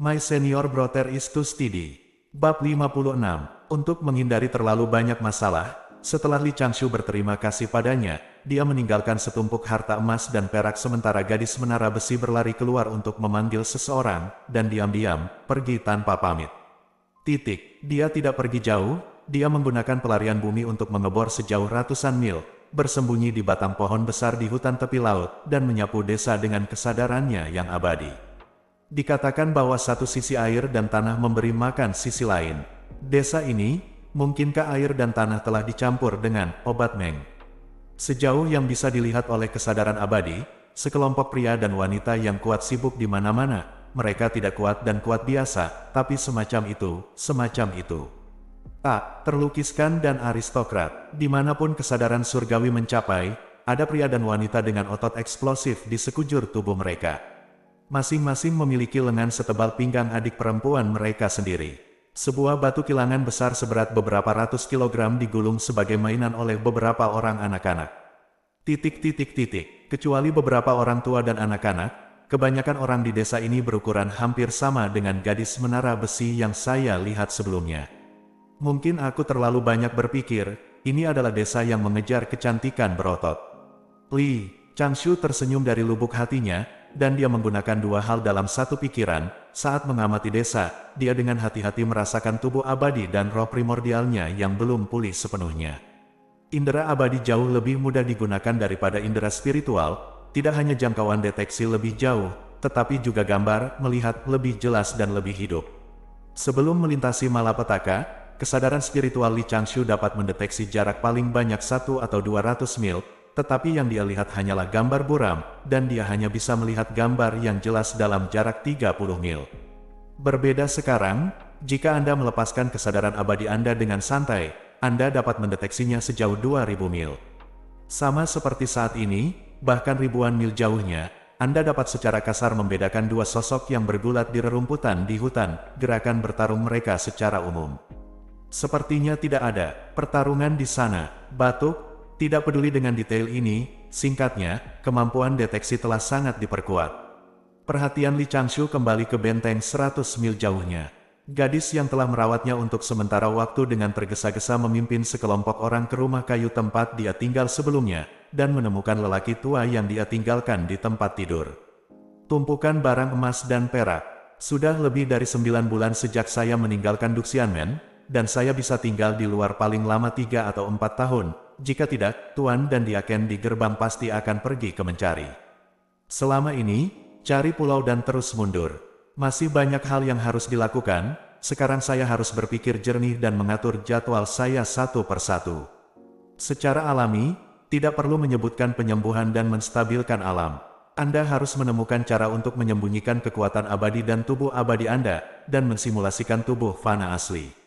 My senior brother is too steady. Bab 56. Untuk menghindari terlalu banyak masalah, setelah Li Changshu berterima kasih padanya, dia meninggalkan setumpuk harta emas dan perak sementara gadis menara besi berlari keluar untuk memanggil seseorang, dan diam-diam, pergi tanpa pamit. Dia tidak pergi jauh, dia menggunakan pelarian bumi untuk mengebor sejauh ratusan mil, bersembunyi di batang pohon besar di hutan tepi laut, dan menyapu desa dengan kesadarannya yang abadi. Dikatakan bahwa satu sisi air dan tanah memberi makan sisi lain. Desa ini, mungkinkah air dan tanah telah dicampur dengan obat Meng? Sejauh yang bisa dilihat oleh kesadaran abadi, sekelompok pria dan wanita yang kuat sibuk di mana-mana. Mereka tidak kuat dan kuat biasa, tapi semacam itu. Terlukiskan dan aristokrat. Dimanapun kesadaran surgawi mencapai, ada pria dan wanita dengan otot eksplosif di sekujur tubuh mereka. Masing-masing memiliki lengan setebal pinggang adik perempuan mereka sendiri. Sebuah batu kilangan besar seberat beberapa ratus kilogram digulung sebagai mainan oleh beberapa orang anak-anak. Kecuali beberapa orang tua dan anak-anak, kebanyakan orang di desa ini berukuran hampir sama dengan gadis menara besi yang saya lihat sebelumnya. Mungkin aku terlalu banyak berpikir, ini adalah desa yang mengejar kecantikan berotot. Li Changshu tersenyum dari lubuk hatinya, dan dia menggunakan dua hal dalam satu pikiran. Saat mengamati desa, dia dengan hati-hati merasakan tubuh abadi dan roh primordialnya yang belum pulih sepenuhnya. Indera abadi jauh lebih mudah digunakan daripada indera spiritual, tidak hanya jangkauan deteksi lebih jauh, tetapi juga gambar, melihat lebih jelas dan lebih hidup. Sebelum melintasi malapetaka, kesadaran spiritual Li Changshu dapat mendeteksi jarak paling banyak 1 atau 200 mil, tetapi yang dia lihat hanyalah gambar buram, dan dia hanya bisa melihat gambar yang jelas dalam jarak 30 mil. Berbeda sekarang, jika Anda melepaskan kesadaran abadi Anda dengan santai, Anda dapat mendeteksinya sejauh 2000 mil. Sama seperti saat ini, bahkan ribuan mil jauhnya, Anda dapat secara kasar membedakan dua sosok yang bergulat di rerumputan di hutan, gerakan bertarung mereka secara umum. Sepertinya tidak ada pertarungan di sana, batuk. Tidak peduli dengan detail ini, singkatnya, kemampuan deteksi telah sangat diperkuat. Perhatian Li Changshu kembali ke benteng 100 mil jauhnya. Gadis yang telah merawatnya untuk sementara waktu dengan tergesa-gesa memimpin sekelompok orang ke rumah kayu tempat dia tinggal sebelumnya, dan menemukan lelaki tua yang dia tinggalkan di tempat tidur. Tumpukan barang emas dan perak. Sudah lebih dari 9 bulan sejak saya meninggalkan Duxianmen, dan saya bisa tinggal di luar paling lama 3 atau 4 tahun. Jika tidak, Tuan dan Diaken di gerbang pasti akan pergi ke mencari. Selama ini, cari pulau dan terus mundur. Masih banyak hal yang harus dilakukan, sekarang saya harus berpikir jernih dan mengatur jadwal saya satu persatu. Secara alami, tidak perlu menyebutkan penyembuhan dan menstabilkan alam. Anda harus menemukan cara untuk menyembunyikan kekuatan abadi dan tubuh abadi Anda, dan mensimulasikan tubuh fana asli.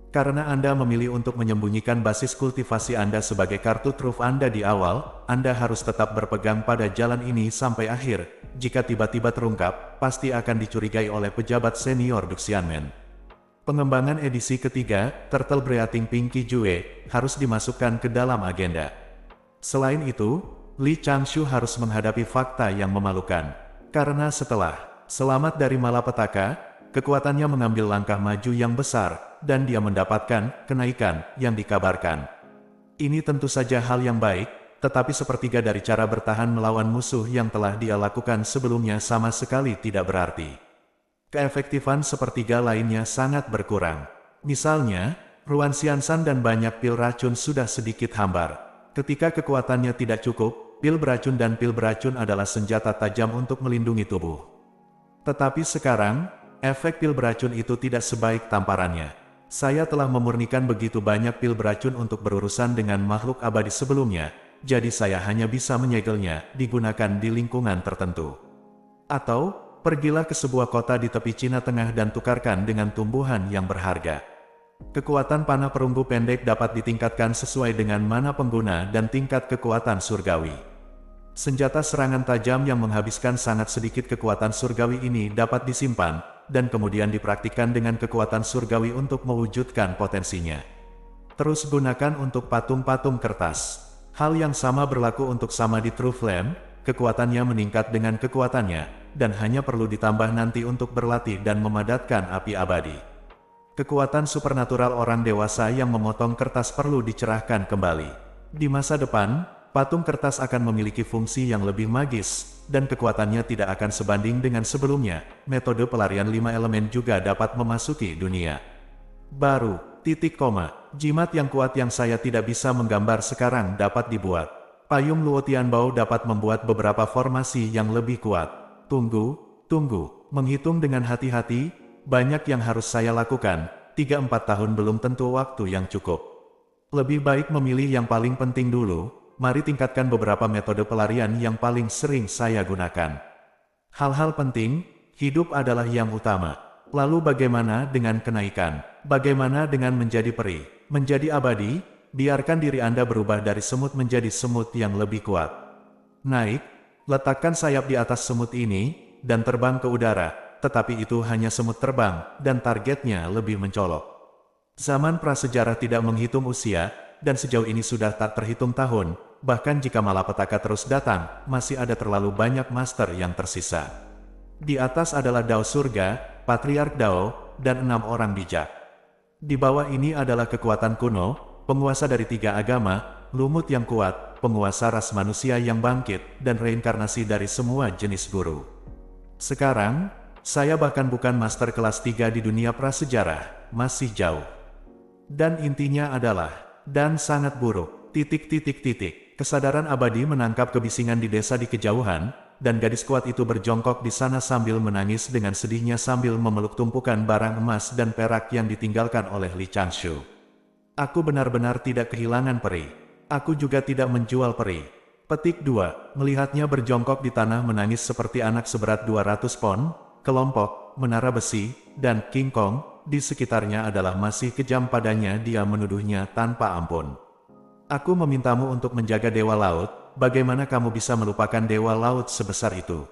Karena Anda memilih untuk menyembunyikan basis kultivasi Anda sebagai kartu truf Anda di awal, Anda harus tetap berpegang pada jalan ini sampai akhir. Jika tiba-tiba terungkap, pasti akan dicurigai oleh pejabat senior Duxianmen. Pengembangan edisi ketiga, Turtle Breathing Pinky Jue, harus dimasukkan ke dalam agenda. Selain itu, Li Changshu harus menghadapi fakta yang memalukan. Karena setelah selamat dari malapetaka, kekuatannya mengambil langkah maju yang besar, dan dia mendapatkan kenaikan yang dikabarkan. Ini tentu saja hal yang baik, tetapi sepertiga dari cara bertahan melawan musuh yang telah dia lakukan sebelumnya sama sekali tidak berarti. Keefektifan sepertiga lainnya sangat berkurang. Misalnya, Ruan Xiansan dan banyak pil racun sudah sedikit hambar. Ketika kekuatannya tidak cukup, pil beracun dan pil beracun adalah senjata tajam untuk melindungi tubuh. Tetapi sekarang, efek pil beracun itu tidak sebaik tamparannya. Saya telah memurnikan begitu banyak pil beracun untuk berurusan dengan makhluk abadi sebelumnya, jadi saya hanya bisa menyegelnya, digunakan di lingkungan tertentu. Atau, pergilah ke sebuah kota di tepi Cina Tengah dan tukarkan dengan tumbuhan yang berharga. Kekuatan panah perunggu pendek dapat ditingkatkan sesuai dengan mana pengguna dan tingkat kekuatan surgawi. Senjata serangan tajam yang menghabiskan sangat sedikit kekuatan surgawi ini dapat disimpan, dan kemudian dipraktikkan dengan kekuatan surgawi untuk mewujudkan potensinya. Terus gunakan untuk patung-patung kertas. Hal yang sama berlaku untuk Samadhi True Flame, kekuatannya meningkat dengan kekuatannya, dan hanya perlu ditambah nanti untuk berlatih dan memadatkan api abadi. Kekuatan supernatural orang dewasa yang memotong kertas perlu dicerahkan kembali. Di masa depan, patung kertas akan memiliki fungsi yang lebih magis, dan kekuatannya tidak akan sebanding dengan sebelumnya. Metode pelarian 5 elemen juga dapat memasuki dunia baru. Jimat yang kuat yang saya tidak bisa menggambar sekarang dapat dibuat. Payung Luo Tianbao dapat membuat beberapa formasi yang lebih kuat. Tunggu. Menghitung dengan hati-hati, banyak yang harus saya lakukan. 3-4 tahun belum tentu waktu yang cukup. Lebih baik memilih yang paling penting dulu. Mari tingkatkan beberapa metode pelarian yang paling sering saya gunakan. Hal-hal penting, hidup adalah yang utama. Lalu bagaimana dengan kenaikan? Bagaimana dengan menjadi peri? Menjadi abadi? Biarkan diri Anda berubah dari semut menjadi semut yang lebih kuat. Naik, letakkan sayap di atas semut ini, dan terbang ke udara, tetapi itu hanya semut terbang, dan targetnya lebih mencolok. Zaman prasejarah tidak menghitung usia, dan sejauh ini sudah tak terhitung tahun, bahkan jika malapetaka terus datang, masih ada terlalu banyak master yang tersisa. Di atas adalah Dao Surga, Patriark Dao, dan 6 orang bijak. Di bawah ini adalah kekuatan kuno, penguasa dari 3 agama, lumut yang kuat, penguasa ras manusia yang bangkit, dan reinkarnasi dari semua jenis guru. Sekarang, saya bahkan bukan master kelas 3 di dunia prasejarah, masih jauh. Dan intinya adalah, dan sangat buruk, Kesadaran abadi menangkap kebisingan di desa di kejauhan, dan gadis kuat itu berjongkok di sana sambil menangis dengan sedihnya sambil memeluk tumpukan barang emas dan perak yang ditinggalkan oleh Li Changshu. Aku benar-benar tidak kehilangan peri. Aku juga tidak menjual peri. Petik 2. Melihatnya berjongkok di tanah menangis seperti anak seberat 200 pon, kelompok, menara besi, dan King Kong, di sekitarnya adalah masih kejam padanya. Dia menuduhnya tanpa ampun. Aku memintamu untuk menjaga Dewa Laut, bagaimana kamu bisa melupakan Dewa Laut sebesar itu?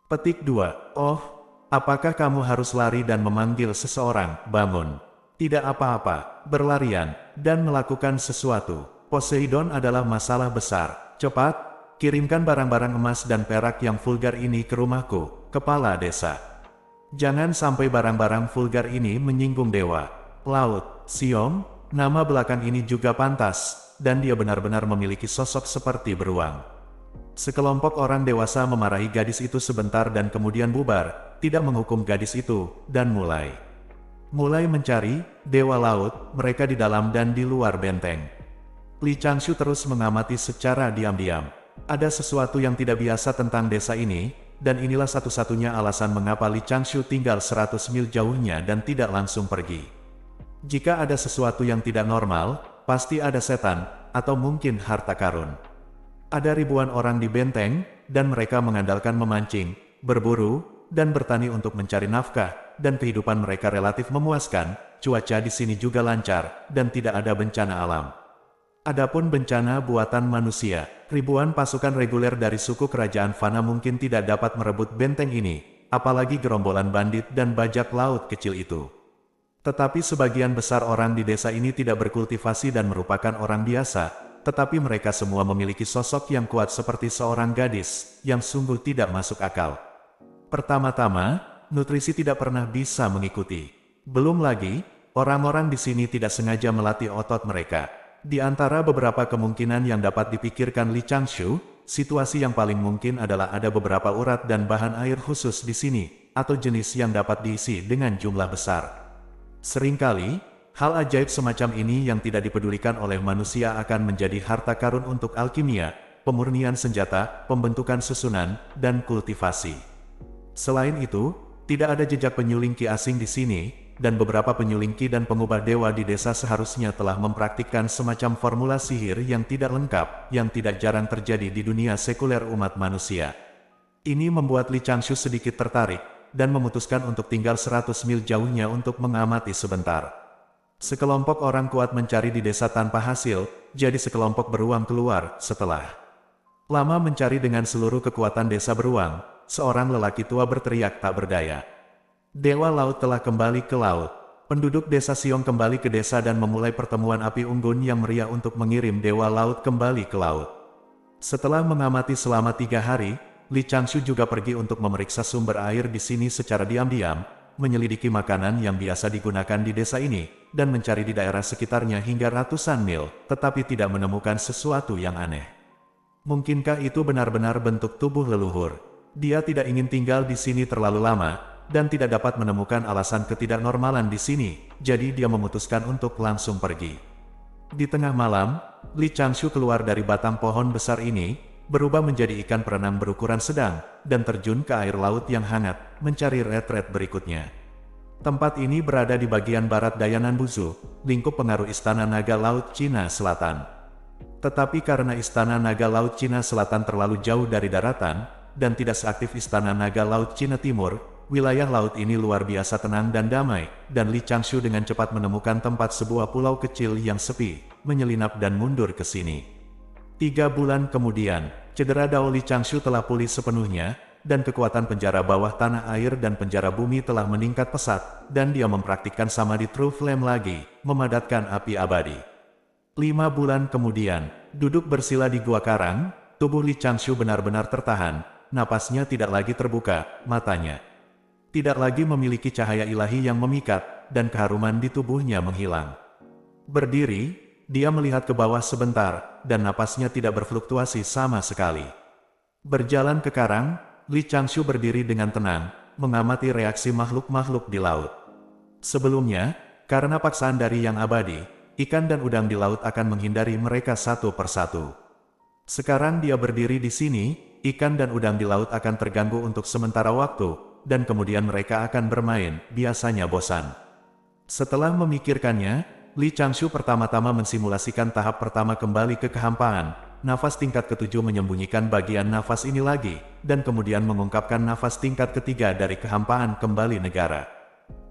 Petik 2. Oh, apakah kamu harus lari dan memanggil seseorang, bangun? Tidak apa-apa, berlarian, dan melakukan sesuatu. Poseidon adalah masalah besar. Cepat, kirimkan barang-barang emas dan perak yang vulgar ini ke rumahku, kepala desa. Jangan sampai barang-barang vulgar ini menyinggung Dewa Laut. Xiong, nama belakang ini juga pantas. Dan dia benar-benar memiliki sosok seperti beruang. Sekelompok orang dewasa memarahi gadis itu sebentar dan kemudian bubar, tidak menghukum gadis itu, dan mulai mencari Dewa Laut, mereka di dalam dan di luar benteng. Li Changshu terus mengamati secara diam-diam. Ada sesuatu yang tidak biasa tentang desa ini, dan inilah satu-satunya alasan mengapa Li Changshu tinggal 100 mil jauhnya dan tidak langsung pergi. Jika ada sesuatu yang tidak normal, pasti ada setan, atau mungkin harta karun. Ada ribuan orang di benteng, dan mereka mengandalkan memancing, berburu, dan bertani untuk mencari nafkah, dan kehidupan mereka relatif memuaskan. Cuaca di sini juga lancar, dan tidak ada bencana alam. Adapun bencana buatan manusia, ribuan pasukan reguler dari suku kerajaan Fana mungkin tidak dapat merebut benteng ini, apalagi gerombolan bandit dan bajak laut kecil itu. Tetapi sebagian besar orang di desa ini tidak berkultivasi dan merupakan orang biasa, tetapi mereka semua memiliki sosok yang kuat seperti seorang gadis, yang sungguh tidak masuk akal. Pertama-tama, nutrisi tidak pernah bisa mengikuti. Belum lagi, orang-orang di sini tidak sengaja melatih otot mereka. Di antara beberapa kemungkinan yang dapat dipikirkan Li Changshu, situasi yang paling mungkin adalah ada beberapa urat dan bahan air khusus di sini, atau jenis yang dapat diisi dengan jumlah besar. Seringkali, hal ajaib semacam ini yang tidak dipedulikan oleh manusia akan menjadi harta karun untuk alkimia, pemurnian senjata, pembentukan susunan, dan kultivasi. Selain itu, tidak ada jejak penyuling ki asing di sini, dan beberapa penyuling ki dan pengubah dewa di desa seharusnya telah mempraktikkan semacam formula sihir yang tidak lengkap, yang tidak jarang terjadi di dunia sekuler umat manusia. Ini membuat Li Changshu sedikit tertarik, dan memutuskan untuk tinggal 100 mil jauhnya untuk mengamati sebentar. Sekelompok orang kuat mencari di desa tanpa hasil, jadi sekelompok beruang keluar. Setelah lama mencari dengan seluruh kekuatan desa beruang, seorang lelaki tua berteriak tak berdaya. Dewa Laut telah kembali ke laut. Penduduk desa Xiong kembali ke desa dan memulai pertemuan api unggun yang meriah untuk mengirim Dewa Laut kembali ke laut. Setelah mengamati selama 3 hari, Li Changshu juga pergi untuk memeriksa sumber air di sini secara diam-diam, menyelidiki makanan yang biasa digunakan di desa ini, dan mencari di daerah sekitarnya hingga ratusan mil, tetapi tidak menemukan sesuatu yang aneh. Mungkinkah itu benar-benar bentuk tubuh leluhur? Dia tidak ingin tinggal di sini terlalu lama, dan tidak dapat menemukan alasan ketidaknormalan di sini, jadi dia memutuskan untuk langsung pergi. Di tengah malam, Li Changshu keluar dari batang pohon besar ini, berubah menjadi ikan perenang berukuran sedang, dan terjun ke air laut yang hangat, mencari retret berikutnya. Tempat ini berada di bagian barat daya Nanbuzu, lingkup pengaruh Istana Naga Laut Cina Selatan. Tetapi karena Istana Naga Laut Cina Selatan terlalu jauh dari daratan, dan tidak seaktif Istana Naga Laut Cina Timur, wilayah laut ini luar biasa tenang dan damai, dan Li Changshu dengan cepat menemukan tempat sebuah pulau kecil yang sepi, menyelinap dan mundur ke sini. 3 bulan kemudian, cedera Dao Li Changshu telah pulih sepenuhnya, dan kekuatan penjara bawah tanah air dan penjara bumi telah meningkat pesat, dan dia mempraktikkan Samadhi True Flame lagi, memadatkan api abadi. 5 bulan kemudian, duduk bersila di gua karang, tubuh Li Changshu benar-benar tertahan, napasnya tidak lagi terbuka, matanya tidak lagi memiliki cahaya ilahi yang memikat, dan keharuman di tubuhnya menghilang. Berdiri, dia melihat ke bawah sebentar, dan napasnya tidak berfluktuasi sama sekali. Berjalan ke karang, Li Changshu berdiri dengan tenang, mengamati reaksi makhluk-makhluk di laut. Sebelumnya, karena paksaan dari yang abadi, ikan dan udang di laut akan menghindari mereka satu persatu. Sekarang dia berdiri di sini, ikan dan udang di laut akan terganggu untuk sementara waktu, dan kemudian mereka akan bermain, biasanya bosan. Setelah memikirkannya, Li Changshu pertama-tama mensimulasikan tahap pertama kembali ke kehampaan, nafas tingkat ke-7 menyembunyikan bagian nafas ini lagi, dan kemudian mengungkapkan nafas tingkat ketiga dari kehampaan kembali negara.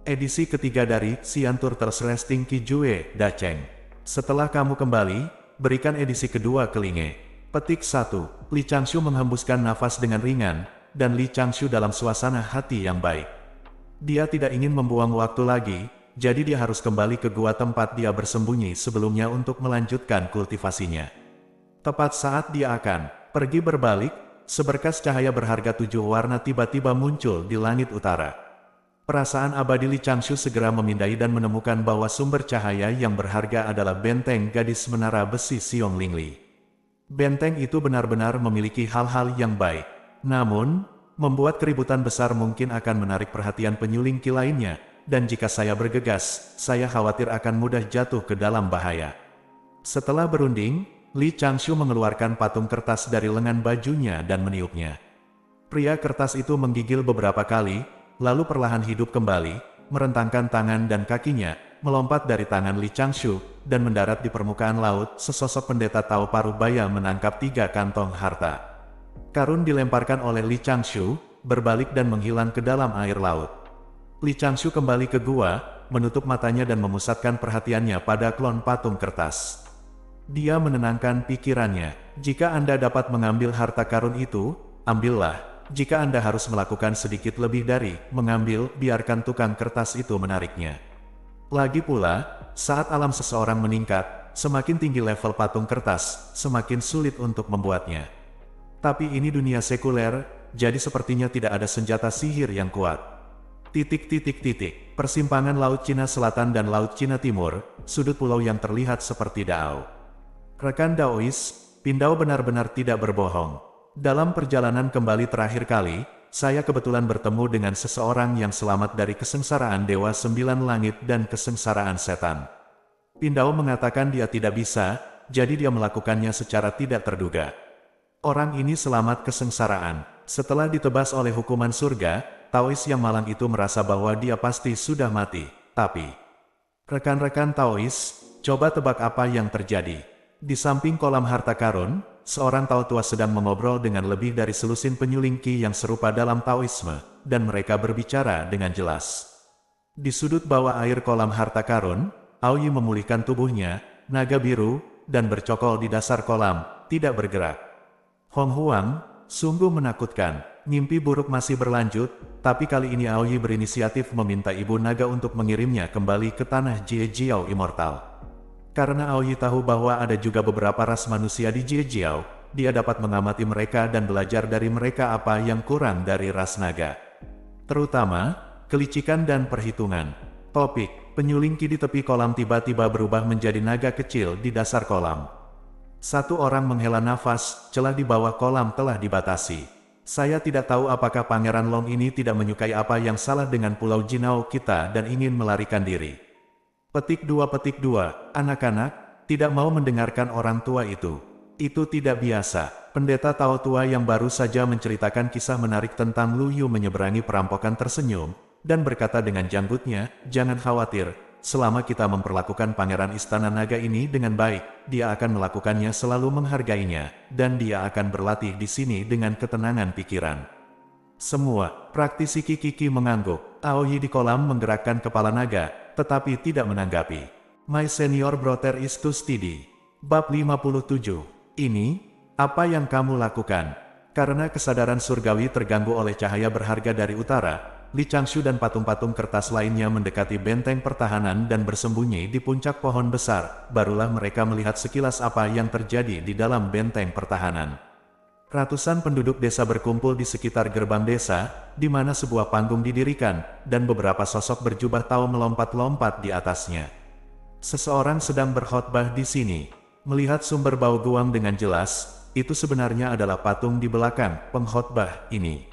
Edisi ketiga dari Xian Turtles Resting Kijue Dacheng. Setelah kamu kembali, berikan edisi kedua ke Linge. Petik 1. Li Changshu menghembuskan nafas dengan ringan, dan Li Changshu dalam suasana hati yang baik. Dia tidak ingin membuang waktu lagi, jadi dia harus kembali ke gua tempat dia bersembunyi sebelumnya untuk melanjutkan kultivasinya. Tepat saat dia akan pergi berbalik, seberkas cahaya berharga 7 warna tiba-tiba muncul di langit utara. Perasaan abadi Li Changshu segera memindai dan menemukan bahwa sumber cahaya yang berharga adalah benteng gadis menara besi Xiong Lingli. Benteng itu benar-benar memiliki hal-hal yang baik. Namun, membuat keributan besar mungkin akan menarik perhatian penyuling ki lainnya. Dan jika saya bergegas, saya khawatir akan mudah jatuh ke dalam bahaya. Setelah berunding, Li Changshu mengeluarkan patung kertas dari lengan bajunya dan meniupnya. Pria kertas itu menggigil beberapa kali, lalu perlahan hidup kembali, merentangkan tangan dan kakinya, melompat dari tangan Li Changshu, dan mendarat di permukaan laut. Sesosok pendeta Tao Parubaya menangkap 3 kantong harta karun dilemparkan oleh Li Changshu, berbalik dan menghilang ke dalam air laut. Li Changshu kembali ke gua, menutup matanya dan memusatkan perhatiannya pada klon patung kertas. Dia menenangkan pikirannya. Jika Anda dapat mengambil harta karun itu, ambillah. Jika Anda harus melakukan sedikit lebih dari mengambil, biarkan tukang kertas itu menariknya. Lagi pula, saat alam seseorang meningkat, semakin tinggi level patung kertas, semakin sulit untuk membuatnya. Tapi ini dunia sekuler, jadi sepertinya tidak ada senjata sihir yang kuat. Persimpangan Laut Cina Selatan dan Laut Cina Timur, sudut pulau yang terlihat seperti Dao. Rekan Daois, Pindao benar-benar tidak berbohong. Dalam perjalanan kembali terakhir kali, saya kebetulan bertemu dengan seseorang yang selamat dari kesengsaraan Dewa Sembilan Langit dan kesengsaraan setan. Pindao mengatakan dia tidak bisa, jadi dia melakukannya secara tidak terduga. Orang ini selamat kesengsaraan. Setelah ditebas oleh hukuman surga, Taois yang malang itu merasa bahwa dia pasti sudah mati. Tapi, rekan-rekan Taois, coba tebak apa yang terjadi. Di samping kolam harta karun, seorang Tao tua sedang mengobrol dengan lebih dari selusin penyuling ki yang serupa dalam Taoisme, dan mereka berbicara dengan jelas. Di sudut bawah air kolam harta karun, Aoyi memulihkan tubuhnya, naga biru, dan bercokol di dasar kolam, tidak bergerak. Hong Huang, sungguh menakutkan. Mimpi buruk masih berlanjut, tapi kali ini Aoyi berinisiatif meminta ibu naga untuk mengirimnya kembali ke tanah Jiejiao Immortal. Karena Aoyi tahu bahwa ada juga beberapa ras manusia di Jiejiao, dia dapat mengamati mereka dan belajar dari mereka apa yang kurang dari ras naga. Terutama, kelicikan dan perhitungan. Topik, penyuling ki di tepi kolam tiba-tiba berubah menjadi naga kecil di dasar kolam. Satu orang menghela nafas, celah di bawah kolam telah dibatasi. Saya tidak tahu apakah Pangeran Long ini tidak menyukai apa yang salah dengan Pulau Jinao kita dan ingin melarikan diri. Petik 2 anak-anak, tidak mau mendengarkan orang tua itu. Itu tidak biasa. Pendeta Tao tua yang baru saja menceritakan kisah menarik tentang Lu Yu menyeberangi perampokan tersenyum, dan berkata dengan janggutnya, "Jangan khawatir, selama kita memperlakukan Pangeran Istana Naga ini dengan baik, dia akan melakukannya selalu menghargainya, dan dia akan berlatih di sini dengan ketenangan pikiran." Semua praktisi Kiki mengangguk. Aoyi di kolam menggerakkan kepala naga, tetapi tidak menanggapi. My senior brother is too steady. Bab 57. Ini, apa yang kamu lakukan? Karena kesadaran surgawi terganggu oleh cahaya berharga dari utara, Li Changshu dan patung-patung kertas lainnya mendekati benteng pertahanan dan bersembunyi di puncak pohon besar. Barulah mereka melihat sekilas apa yang terjadi di dalam benteng pertahanan. Ratusan penduduk desa berkumpul di sekitar gerbang desa, di mana sebuah panggung didirikan, dan beberapa sosok berjubah Tao melompat-lompat di atasnya. Seseorang sedang berkhotbah di sini. Melihat sumber bau guang dengan jelas, itu sebenarnya adalah patung di belakang pengkhotbah ini.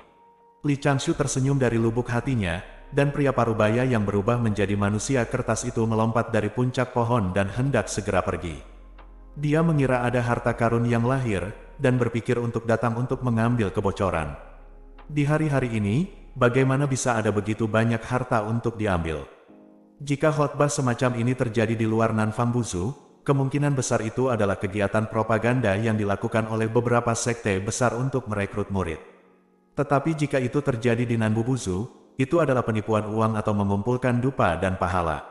Li Changshu tersenyum dari lubuk hatinya, dan pria parubaya yang berubah menjadi manusia kertas itu melompat dari puncak pohon dan hendak segera pergi. Dia mengira ada harta karun yang lahir, dan berpikir untuk datang untuk mengambil kebocoran. Di hari-hari ini, bagaimana bisa ada begitu banyak harta untuk diambil? Jika khotbah semacam ini terjadi di luar Nanfang Buzu, kemungkinan besar itu adalah kegiatan propaganda yang dilakukan oleh beberapa sekte besar untuk merekrut murid. Tetapi jika itu terjadi di Nanbu Buzu, itu adalah penipuan uang atau mengumpulkan dupa dan pahala.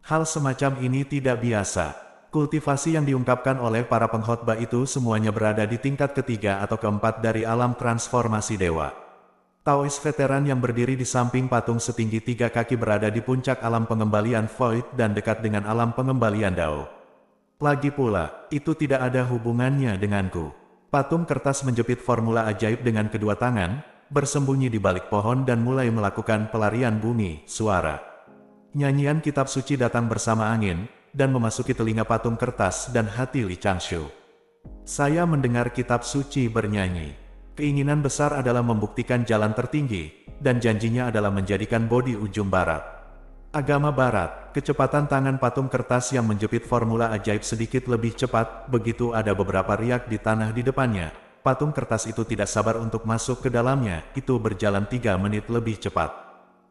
Hal semacam ini tidak biasa. Kultivasi yang diungkapkan oleh para pengkhotbah itu semuanya berada di tingkat ketiga atau keempat dari alam transformasi dewa. Taois veteran yang berdiri di samping patung setinggi 3 kaki berada di puncak alam pengembalian Void dan dekat dengan alam pengembalian Dao. Lagi pula, itu tidak ada hubungannya denganku. Patung kertas menjepit formula ajaib dengan kedua tangan, bersembunyi di balik pohon dan mulai melakukan pelarian bunyi, suara. Nyanyian kitab suci datang bersama angin, dan memasuki telinga patung kertas dan hati Li Changshu. Saya mendengar kitab suci bernyanyi. Keinginan besar adalah membuktikan jalan tertinggi, dan janjinya adalah menjadikan bodi ujung barat. Agama barat, kecepatan tangan patung kertas yang menjepit formula ajaib sedikit lebih cepat, begitu ada beberapa riak di tanah di depannya. Patung kertas itu tidak sabar untuk masuk ke dalamnya, itu berjalan 3 menit lebih cepat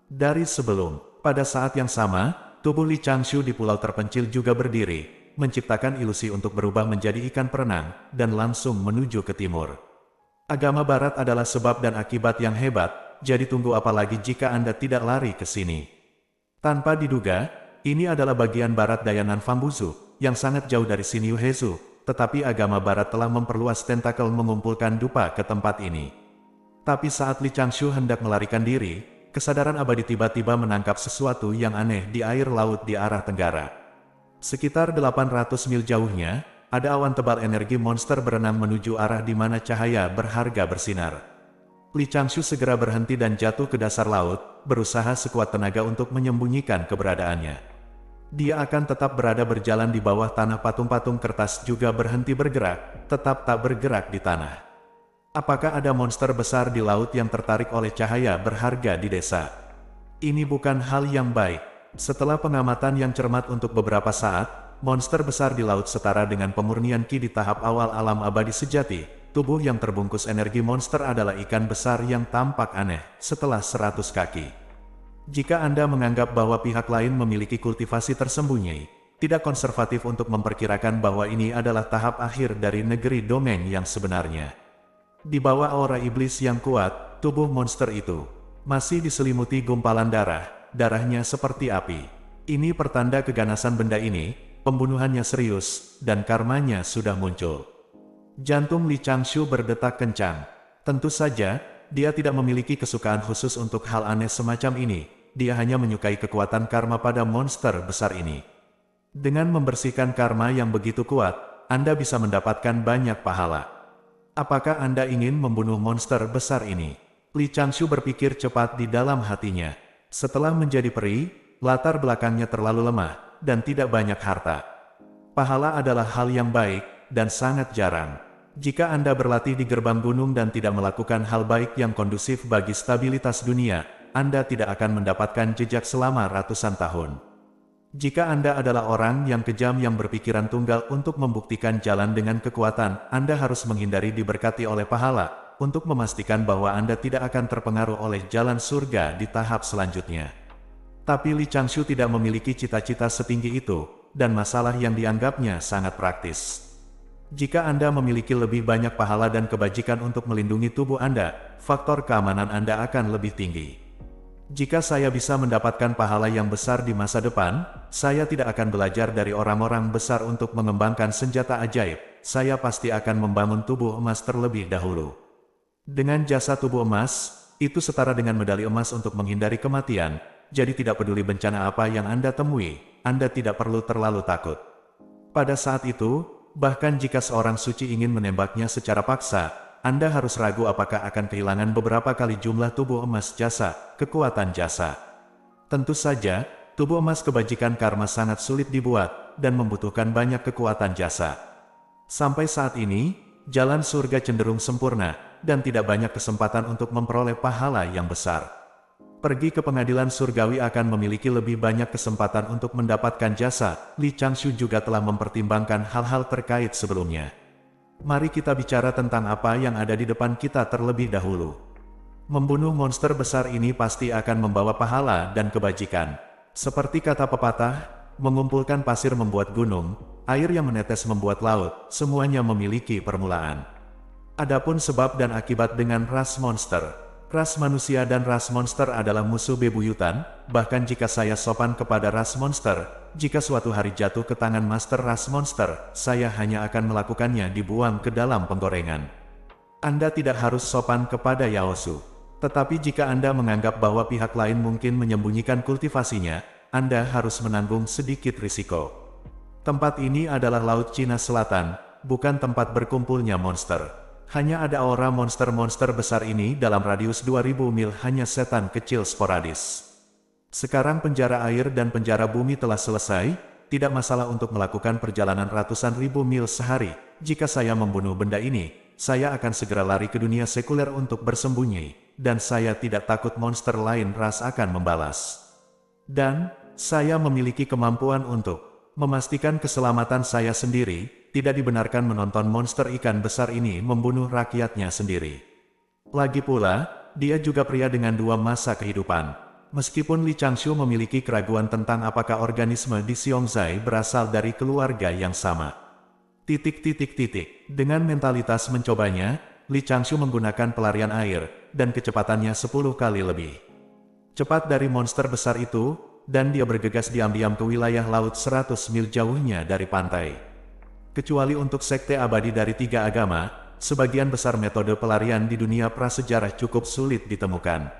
dari sebelum. Pada saat yang sama, tubuh Li Changshu di pulau terpencil juga berdiri, menciptakan ilusi untuk berubah menjadi ikan perenang, dan langsung menuju ke timur. Agama barat adalah sebab dan akibat yang hebat, jadi tunggu apa lagi jika Anda tidak lari ke sini. Tanpa diduga, ini adalah bagian barat daya Nanfang Buzu, yang sangat jauh dari Xinyu Hezu, tetapi agama barat telah memperluas tentakel mengumpulkan dupa ke tempat ini. Tapi saat Li Changshu hendak melarikan diri, kesadaran abadi tiba-tiba menangkap sesuatu yang aneh di air laut di arah tenggara. Sekitar 800 mil jauhnya, ada awan tebal energi monster berenang menuju arah di mana cahaya berharga bersinar. Li Changshu segera berhenti dan jatuh ke dasar laut, berusaha sekuat tenaga untuk menyembunyikan keberadaannya. Dia akan tetap berada berjalan di bawah tanah. Patung-patung kertas juga berhenti bergerak, tetap tak bergerak di tanah. Apakah ada monster besar di laut yang tertarik oleh cahaya berharga di desa? Ini bukan hal yang baik. Setelah pengamatan yang cermat untuk beberapa saat, monster besar di laut setara dengan pemurnian ki di tahap awal alam abadi sejati. Tubuh yang terbungkus energi monster adalah ikan besar yang tampak aneh setelah 100 kaki. Jika Anda menganggap bahwa pihak lain memiliki kultivasi tersembunyi, tidak konservatif untuk memperkirakan bahwa ini adalah tahap akhir dari negeri dongeng yang sebenarnya. Di bawah aura iblis yang kuat, tubuh monster itu masih diselimuti gumpalan darah, darahnya seperti api. Ini pertanda keganasan benda ini, pembunuhannya serius, dan karmanya sudah muncul. Jantung Li Changshu berdetak kencang. Tentu saja, dia tidak memiliki kesukaan khusus untuk hal aneh semacam ini. Dia hanya menyukai kekuatan karma pada monster besar ini. Dengan membersihkan karma yang begitu kuat, Anda bisa mendapatkan banyak pahala. Apakah Anda ingin membunuh monster besar ini? Li Changshu berpikir cepat di dalam hatinya. Setelah menjadi peri, latar belakangnya terlalu lemah, dan tidak banyak harta. Pahala adalah hal yang baik, dan sangat jarang. Jika Anda berlatih di gerbang gunung dan tidak melakukan hal baik yang kondusif bagi stabilitas dunia, Anda tidak akan mendapatkan jejak selama ratusan tahun. Jika Anda adalah orang yang kejam yang berpikiran tunggal untuk membuktikan jalan dengan kekuatan, Anda harus menghindari diberkati oleh pahala, untuk memastikan bahwa Anda tidak akan terpengaruh oleh jalan surga di tahap selanjutnya. Tapi Li Changshu tidak memiliki cita-cita setinggi itu, dan masalah yang dianggapnya sangat praktis. Jika Anda memiliki lebih banyak pahala dan kebajikan untuk melindungi tubuh Anda, faktor keamanan Anda akan lebih tinggi. Jika saya bisa mendapatkan pahala yang besar di masa depan, saya tidak akan belajar dari orang-orang besar untuk mengembangkan senjata ajaib. Saya pasti akan membangun tubuh emas terlebih dahulu. Dengan jasa tubuh emas, itu setara dengan medali emas untuk menghindari kematian, jadi tidak peduli bencana apa yang Anda temui, Anda tidak perlu terlalu takut. Pada saat itu, bahkan jika seorang suci ingin menembaknya secara paksa, Anda harus ragu apakah akan kehilangan beberapa kali jumlah tubuh emas jasa, kekuatan jasa. Tentu saja, tubuh emas kebajikan karma sangat sulit dibuat, dan membutuhkan banyak kekuatan jasa. Sampai saat ini, jalan surga cenderung sempurna, dan tidak banyak kesempatan untuk memperoleh pahala yang besar. Pergi ke pengadilan surgawi akan memiliki lebih banyak kesempatan untuk mendapatkan jasa. Li Changshu juga telah mempertimbangkan hal-hal terkait sebelumnya. Mari kita bicara tentang apa yang ada di depan kita terlebih dahulu. Membunuh monster besar ini pasti akan membawa pahala dan kebajikan. Seperti kata pepatah, mengumpulkan pasir membuat gunung, air yang menetes membuat laut, semuanya memiliki permulaan. Adapun sebab dan akibat dengan ras monster. Ras manusia dan ras monster adalah musuh bebuyutan, bahkan jika saya sopan kepada ras monster, jika suatu hari jatuh ke tangan master ras monster, saya hanya akan melakukannya dibuang ke dalam penggorengan. Anda tidak harus sopan kepada Yaosu. Tetapi jika Anda menganggap bahwa pihak lain mungkin menyembunyikan kultivasinya, Anda harus menanggung sedikit risiko. Tempat ini adalah Laut Cina Selatan, bukan tempat berkumpulnya monster. Hanya ada aura monster-monster besar ini dalam radius 2000 mil hanya setan kecil sporadis. Sekarang penjara air dan penjara bumi telah selesai, tidak masalah untuk melakukan perjalanan ratusan ribu mil sehari. Jika saya membunuh benda ini, saya akan segera lari ke dunia sekuler untuk bersembunyi, dan saya tidak takut monster lain ras akan membalas. Dan, saya memiliki kemampuan untuk memastikan keselamatan saya sendiri. Tidak dibenarkan menonton monster ikan besar ini membunuh rakyatnya sendiri. Lagi pula, dia juga pria dengan dua masa kehidupan. Meskipun Li Changshu memiliki keraguan tentang apakah organisme di Xiongzai berasal dari keluarga yang sama. Dengan mentalitas mencobanya, Li Changshu menggunakan pelarian air, dan kecepatannya 10 kali lebih cepat dari monster besar itu, dan dia bergegas diam-diam ke wilayah laut 100 mil jauhnya dari pantai. Kecuali untuk sekte abadi dari 3 agama, sebagian besar metode pelarian di dunia prasejarah cukup sulit ditemukan.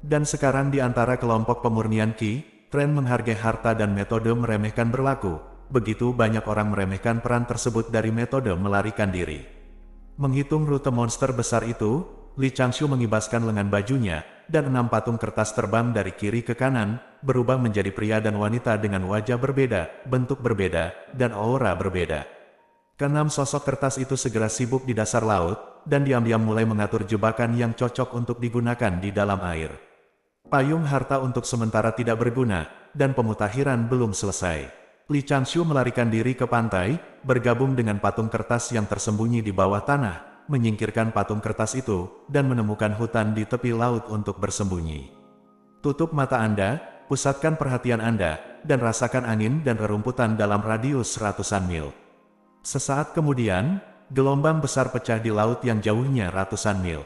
Dan sekarang di antara kelompok pemurnian Qi, tren menghargai harta dan metode meremehkan berlaku. Begitu banyak orang meremehkan peran tersebut dari metode melarikan diri. Menghitung rute monster besar itu, Li Changshu mengibaskan lengan bajunya, dan 6 patung kertas terbang dari kiri ke kanan, berubah menjadi pria dan wanita dengan wajah berbeda, bentuk berbeda, dan aura berbeda. Keenam sosok kertas itu segera sibuk di dasar laut, dan diam-diam mulai mengatur jebakan yang cocok untuk digunakan di dalam air. Payung harta untuk sementara tidak berguna, dan pemutakhiran belum selesai. Li Changshu melarikan diri ke pantai, bergabung dengan patung kertas yang tersembunyi di bawah tanah, menyingkirkan patung kertas itu, dan menemukan hutan di tepi laut untuk bersembunyi. Tutup mata Anda, pusatkan perhatian Anda, dan rasakan angin dan rerumputan dalam radius ratusan mil. Sesaat kemudian, gelombang besar pecah di laut yang jauhnya ratusan mil.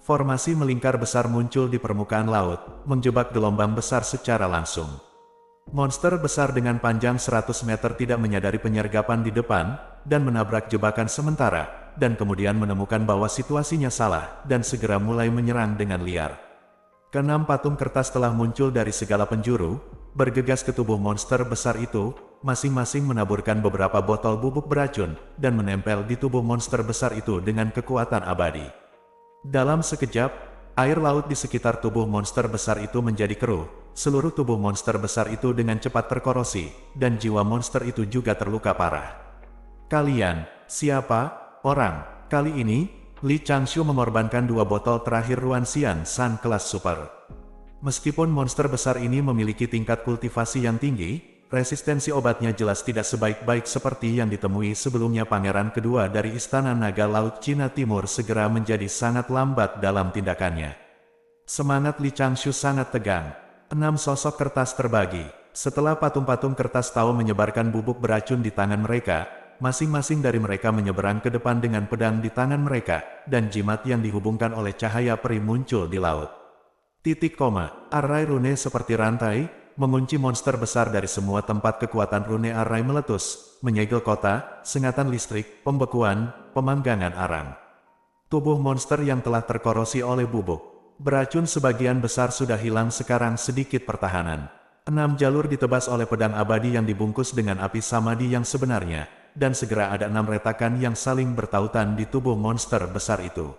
Formasi melingkar besar muncul di permukaan laut, menjebak gelombang besar secara langsung. Monster besar dengan panjang 100 meter tidak menyadari penyergapan di depan, dan menabrak jebakan sementara, dan kemudian menemukan bahwa situasinya salah, dan segera mulai menyerang dengan liar. Keenam patung kertas telah muncul dari segala penjuru, bergegas ke tubuh monster besar itu, masing-masing menaburkan beberapa botol bubuk beracun, dan menempel di tubuh monster besar itu dengan kekuatan abadi. Dalam sekejap, air laut di sekitar tubuh monster besar itu menjadi keruh, seluruh tubuh monster besar itu dengan cepat terkorosi, dan jiwa monster itu juga terluka parah. Kalian, siapa? Orang. Kali ini, Li Changshu mengorbankan 2 botol terakhir Ruanxian San kelas super. Meskipun monster besar ini memiliki tingkat kultivasi yang tinggi, resistensi obatnya jelas tidak sebaik-baik seperti yang ditemui sebelumnya. Pangeran kedua dari Istana Naga Laut Cina Timur segera menjadi sangat lambat dalam tindakannya. Semangat Li Changshu sangat tegang. 6 sosok kertas terbagi. Setelah patung-patung kertas tahu menyebarkan bubuk beracun di tangan mereka, masing-masing dari mereka menyeberang ke depan dengan pedang di tangan mereka, dan jimat yang dihubungkan oleh cahaya peri muncul di laut. Array rune seperti rantai, mengunci monster besar dari semua tempat. Kekuatan rune array meletus, menyegel kota, sengatan listrik, pembekuan, pemanggangan arang. Tubuh monster yang telah terkorosi oleh bubuk beracun sebagian besar sudah hilang, sekarang sedikit pertahanan. 6 jalur ditebas oleh pedang abadi yang dibungkus dengan api samadhi yang sebenarnya, dan segera ada 6 retakan yang saling bertautan di tubuh monster besar itu.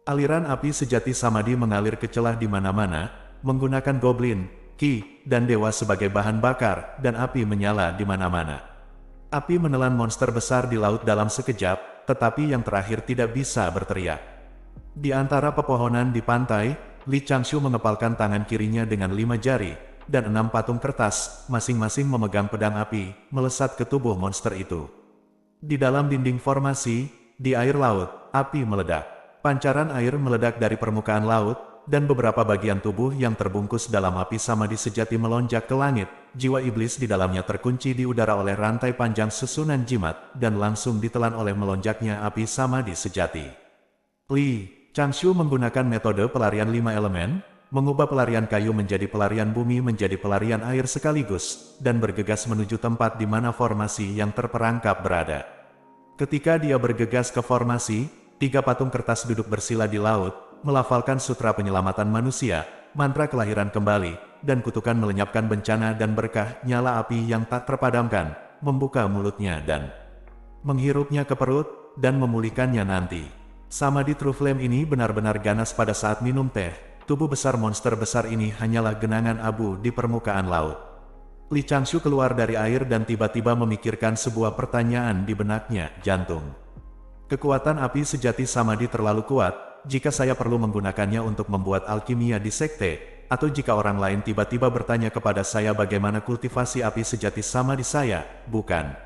Aliran api sejati samadhi mengalir ke celah di mana-mana, menggunakan goblin, ki, dan dewa sebagai bahan bakar, dan api menyala di mana-mana. Api menelan monster besar di laut dalam sekejap, tetapi yang terakhir tidak bisa berteriak. Di antara pepohonan di pantai, Li Changshu mengepalkan tangan kirinya dengan 5 jari, dan 6 patung kertas, masing-masing memegang pedang api, melesat ke tubuh monster itu. Di dalam dinding formasi, di air laut, api meledak. Pancaran air meledak dari permukaan laut, dan beberapa bagian tubuh yang terbungkus dalam api samadhi sejati melonjak ke langit. Jiwa iblis di dalamnya terkunci di udara oleh rantai panjang susunan jimat, dan langsung ditelan oleh melonjaknya api samadhi sejati. Li Changshu menggunakan metode pelarian 5 elemen, mengubah pelarian kayu menjadi pelarian bumi menjadi pelarian air sekaligus, dan bergegas menuju tempat di mana formasi yang terperangkap berada. Ketika dia bergegas ke formasi, 3 patung kertas duduk bersila di laut, melafalkan sutra penyelamatan manusia, mantra kelahiran kembali, dan kutukan melenyapkan bencana dan berkah. Nyala api yang tak terpadamkan, membuka mulutnya dan menghirupnya ke perut, dan memulihkannya nanti. Samadhi True Flame ini benar-benar ganas pada saat minum teh. Tubuh besar monster besar ini hanyalah genangan abu di permukaan laut. Li Changshu keluar dari air dan tiba-tiba memikirkan sebuah pertanyaan di benaknya, jantung. Kekuatan api sejati samadhi terlalu kuat, jika saya perlu menggunakannya untuk membuat alkimia di sekte, atau jika orang lain tiba-tiba bertanya kepada saya bagaimana kultivasi api sejati samadhi saya, bukan.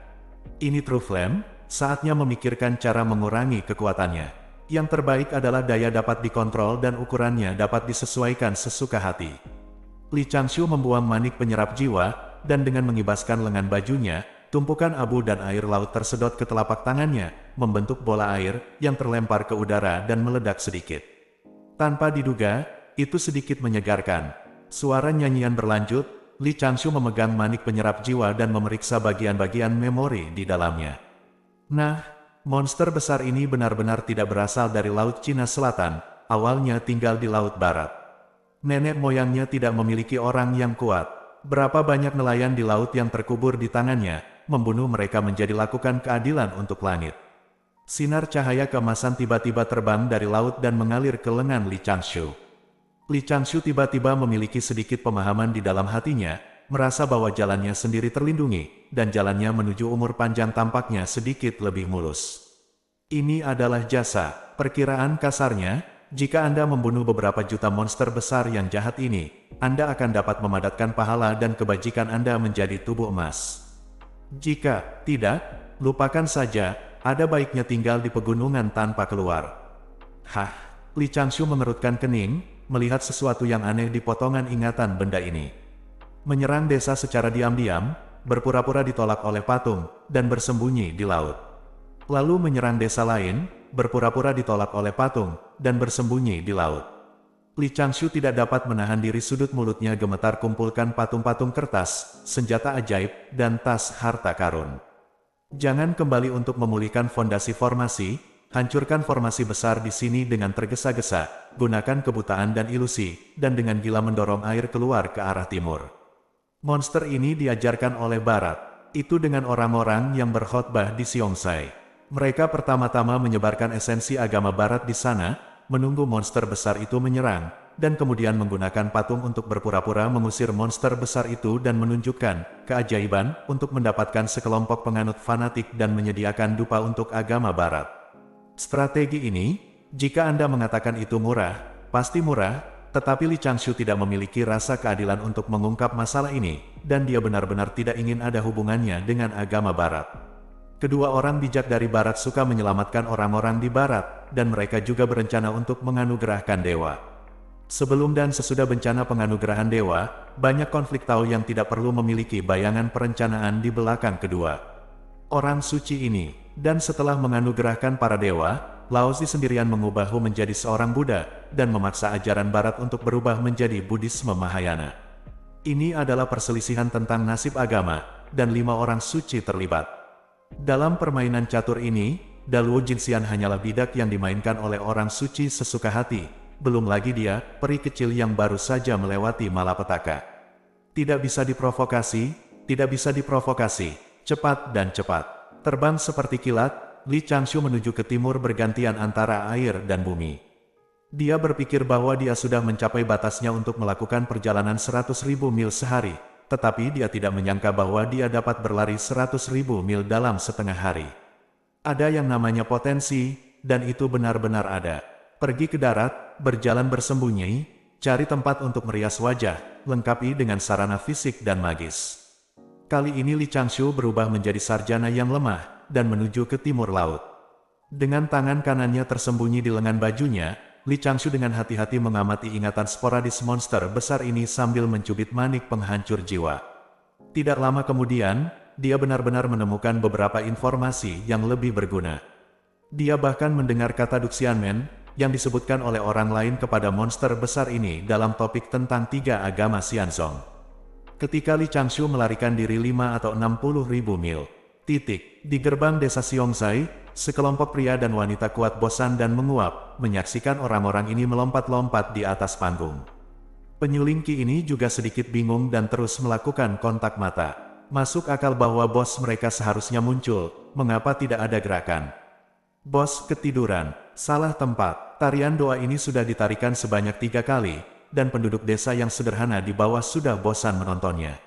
Ini True Flame, saatnya memikirkan cara mengurangi kekuatannya. Yang terbaik adalah daya dapat dikontrol dan ukurannya dapat disesuaikan sesuka hati. Li Changshu membuang manik penyerap jiwa, dan dengan mengibaskan lengan bajunya, tumpukan abu dan air laut tersedot ke telapak tangannya, membentuk bola air yang terlempar ke udara dan meledak sedikit. Tanpa diduga, itu sedikit menyegarkan. Suara nyanyian berlanjut, Li Changshu memegang manik penyerap jiwa dan memeriksa bagian-bagian memori di dalamnya. Nah, monster besar ini benar-benar tidak berasal dari Laut Cina Selatan, awalnya tinggal di Laut Barat. Nenek moyangnya tidak memiliki orang yang kuat. Berapa banyak nelayan di laut yang terkubur di tangannya, membunuh mereka menjadi lakukan keadilan untuk langit. Sinar cahaya keemasan tiba-tiba terbang dari laut dan mengalir ke lengan Li Changshu. Li Changshu tiba-tiba memiliki sedikit pemahaman di dalam hatinya, merasa bahwa jalannya sendiri terlindungi, dan jalannya menuju umur panjang tampaknya sedikit lebih mulus. Ini adalah jasa. Perkiraan kasarnya, jika Anda membunuh beberapa juta monster besar yang jahat ini, Anda akan dapat memadatkan pahala dan kebajikan Anda menjadi tubuh emas. Jika tidak, lupakan saja, ada baiknya tinggal di pegunungan tanpa keluar. Li Changshu mengerutkan kening, melihat sesuatu yang aneh di potongan ingatan benda ini. Menyerang desa secara diam-diam, berpura-pura ditolak oleh patung, dan bersembunyi di laut. Lalu menyerang desa lain, berpura-pura ditolak oleh patung, dan bersembunyi di laut. Li Changshu tidak dapat menahan diri, sudut mulutnya gemetar. Kumpulkan patung-patung kertas, senjata ajaib, dan tas harta karun. Jangan kembali untuk memulihkan fondasi formasi, hancurkan formasi besar di sini dengan tergesa-gesa, gunakan kebutaan dan ilusi, dan dengan gila mendorong air keluar ke arah timur. Monster ini diajarkan oleh Barat. Itu dengan orang-orang yang berkhotbah di Xiongzai. Mereka pertama-tama menyebarkan esensi agama barat di sana, menunggu monster besar itu menyerang, dan kemudian menggunakan patung untuk berpura-pura mengusir monster besar itu dan menunjukkan keajaiban untuk mendapatkan sekelompok penganut fanatik dan menyediakan dupa untuk agama barat. Strategi ini, jika Anda mengatakan itu murah, pasti murah, tetapi Li Changshu tidak memiliki rasa keadilan untuk mengungkap masalah ini, dan dia benar-benar tidak ingin ada hubungannya dengan agama barat. Kedua orang bijak dari barat suka menyelamatkan orang-orang di barat, dan mereka juga berencana untuk menganugerahkan dewa. Sebelum dan sesudah bencana penganugerahan dewa, banyak konflik Tao yang tidak perlu memiliki bayangan perencanaan di belakang kedua orang suci ini. Dan setelah menganugerahkan para dewa, Laozi sendirian mengubah Hu menjadi seorang Buddha, dan memaksa ajaran barat untuk berubah menjadi Buddhisme Mahayana. Ini adalah perselisihan tentang nasib agama, dan 5 orang suci terlibat. Dalam permainan catur ini, Daluo Jinxian hanyalah bidak yang dimainkan oleh orang suci sesuka hati. Belum lagi dia, peri kecil yang baru saja melewati malapetaka. Tidak bisa diprovokasi, cepat dan cepat. Terbang seperti kilat, Li Changshu menuju ke timur bergantian antara air dan bumi. Dia berpikir bahwa dia sudah mencapai batasnya untuk melakukan perjalanan 100.000 mil sehari, tetapi dia tidak menyangka bahwa dia dapat berlari 100.000 mil dalam setengah hari. Ada yang namanya potensi, dan itu benar-benar ada. Pergi ke darat, berjalan bersembunyi, cari tempat untuk merias wajah, lengkapi dengan sarana fisik dan magis. Kali ini Li Changshu berubah menjadi sarjana yang lemah, dan menuju ke timur laut. Dengan tangan kanannya tersembunyi di lengan bajunya, Li Changshu dengan hati-hati mengamati ingatan sporadis monster besar ini sambil mencubit manik penghancur jiwa. Tidak lama kemudian, dia benar-benar menemukan beberapa informasi yang lebih berguna. Dia bahkan mendengar kata Duxianmen, yang disebutkan oleh orang lain kepada monster besar ini dalam topik tentang 3 agama Xianzong. Ketika Li Changshu melarikan diri 5 atau 60.000 mil. Di gerbang desa Xiongzai, sekelompok pria dan wanita kuat bosan dan menguap, menyaksikan orang-orang ini melompat-lompat di atas panggung. Penyuling Qi ini juga sedikit bingung dan terus melakukan kontak mata. Masuk akal bahwa bos mereka seharusnya muncul, mengapa tidak ada gerakan? Bos ketiduran, salah tempat. Tarian doa ini sudah ditarikan sebanyak 3 kali, dan penduduk desa yang sederhana di bawah sudah bosan menontonnya.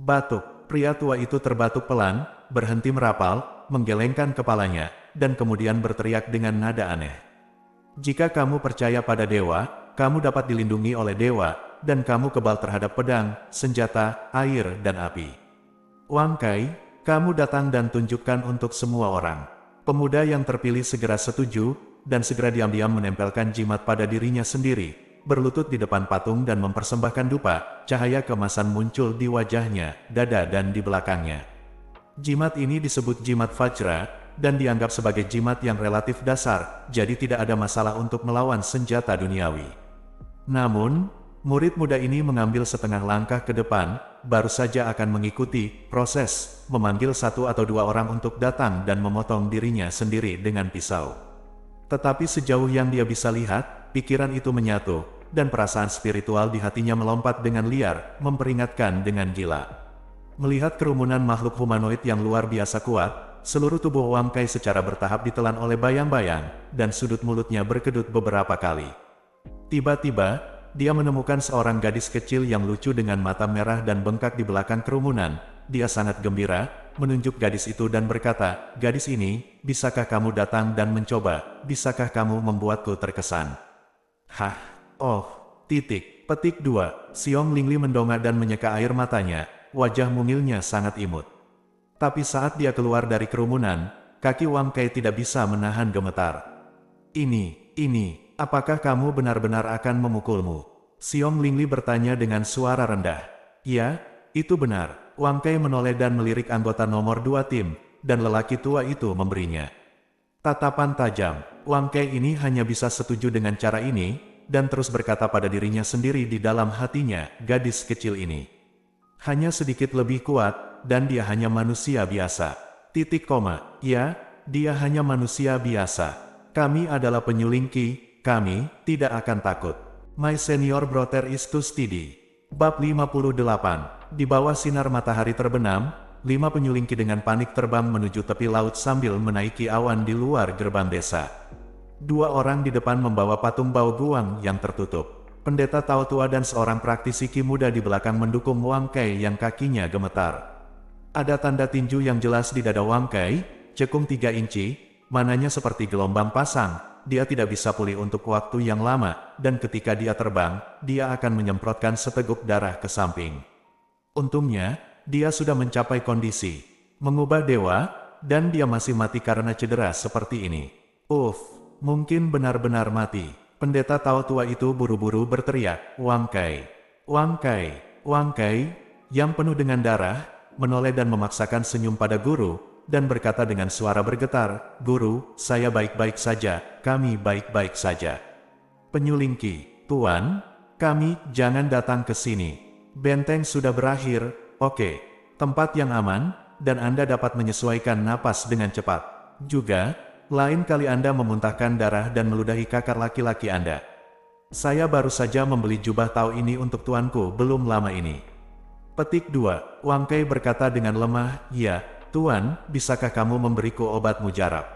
Batuk, pria tua itu terbatuk pelan, berhenti merapal, menggelengkan kepalanya, dan kemudian berteriak dengan nada aneh. Jika kamu percaya pada dewa, kamu dapat dilindungi oleh dewa, dan kamu kebal terhadap pedang, senjata, air, dan api. Wang Kai, kamu datang dan tunjukkan untuk semua orang. Pemuda yang terpilih segera setuju, dan segera diam-diam menempelkan jimat pada dirinya sendiri, berlutut di depan patung dan mempersembahkan dupa. Cahaya keemasan muncul di wajahnya, dada dan di belakangnya. Jimat ini disebut jimat Vajra, dan dianggap sebagai jimat yang relatif dasar, jadi tidak ada masalah untuk melawan senjata duniawi. Namun, murid muda ini mengambil setengah langkah ke depan, baru saja akan mengikuti proses, memanggil 1 atau 2 orang untuk datang dan memotong dirinya sendiri dengan pisau. Tetapi sejauh yang dia bisa lihat, pikiran itu menyatu, dan perasaan spiritual di hatinya melompat dengan liar, memperingatkan dengan gila. Melihat kerumunan makhluk humanoid yang luar biasa kuat, seluruh tubuh Wang Kai secara bertahap ditelan oleh bayang-bayang, dan sudut mulutnya berkedut beberapa kali. Tiba-tiba, dia menemukan seorang gadis kecil yang lucu dengan mata merah dan bengkak di belakang kerumunan. Dia sangat gembira, menunjuk gadis itu dan berkata, "Gadis ini, bisakah kamu datang dan mencoba? Bisakah kamu membuatku terkesan?" Hah, oh, petik 2. Xiong Lingli mendongak dan menyeka air matanya, wajah mungilnya sangat imut. Tapi saat dia keluar dari kerumunan, kaki Wang Kai tidak bisa menahan gemetar. Ini, apakah kamu benar-benar akan memukulmu? Xiong Lingli bertanya dengan suara rendah. Ya, itu benar. Wang Kai menoleh dan melirik anggota nomor 2 tim, dan lelaki tua itu memberinya tatapan tajam. Wang Kai ini hanya bisa setuju dengan cara ini, dan terus berkata pada dirinya sendiri di dalam hatinya, gadis kecil ini hanya sedikit lebih kuat, dan dia hanya manusia biasa. Ya, dia hanya manusia biasa. Kami adalah penyuling Qi, kami tidak akan takut. My senior brother is too steady. Bab 58. Di bawah sinar matahari terbenam, 5 penyulingki dengan panik terbang menuju tepi laut sambil menaiki awan di luar gerbang desa. 2 orang di depan membawa patung bau guang yang tertutup. Pendeta Tao tua dan seorang praktisi Qi muda di belakang mendukung Wang Kai yang kakinya gemetar. Ada tanda tinju yang jelas di dada Wang Kai, cekung 3 inci, mananya seperti gelombang pasang. Dia tidak bisa pulih untuk waktu yang lama, dan ketika dia terbang, dia akan menyemprotkan seteguk darah ke samping. Untungnya, dia sudah mencapai kondisi mengubah dewa, dan dia masih mati karena cedera seperti ini. Mungkin benar-benar mati. Pendeta Tao tua itu buru-buru berteriak, Wang Kai, Wang Kai, Wang Kai, yang penuh dengan darah, menoleh dan memaksakan senyum pada guru, dan berkata dengan suara bergetar, Guru, saya baik-baik saja, kami baik-baik saja. Penyuling Qi, Tuan, kami jangan datang ke sini. Benteng sudah berakhir, oke, tempat yang aman, dan Anda dapat menyesuaikan napas dengan cepat. Juga, lain kali Anda memuntahkan darah dan meludahi kakak laki-laki Anda. Saya baru saja membeli jubah Tao ini untuk tuanku belum lama ini. Petik 2, Wang Kai berkata dengan lemah, ya, Tuan, bisakah kamu memberiku obat mujarab?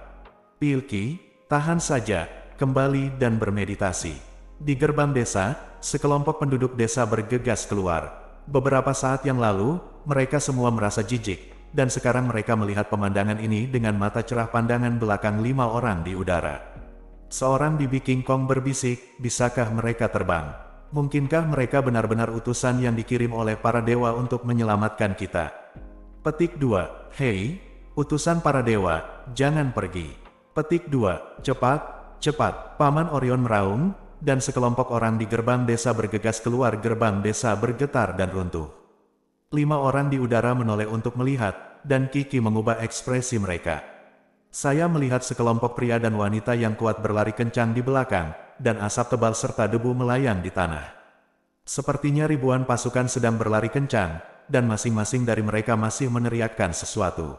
Pilki, tahan saja, kembali dan bermeditasi. Di gerbang desa, sekelompok penduduk desa bergegas keluar. Beberapa saat yang lalu, mereka semua merasa jijik, dan sekarang mereka melihat pemandangan ini dengan mata cerah pandangan belakang 5 orang di udara. Seorang bibi King Kong berbisik, bisakah mereka terbang? Mungkinkah mereka benar-benar utusan yang dikirim oleh para dewa untuk menyelamatkan kita? Petik 2, hei, utusan para dewa, jangan pergi. Petik 2, cepat, cepat, Paman Orion meraung, dan sekelompok orang di gerbang desa bergegas keluar. Gerbang desa bergetar dan runtuh. 5 orang di udara menoleh untuk melihat, dan Kiki mengubah ekspresi mereka. Saya melihat sekelompok pria dan wanita yang kuat berlari kencang di belakang, dan asap tebal serta debu melayang di tanah. Sepertinya ribuan pasukan sedang berlari kencang, dan masing-masing dari mereka masih meneriakkan sesuatu.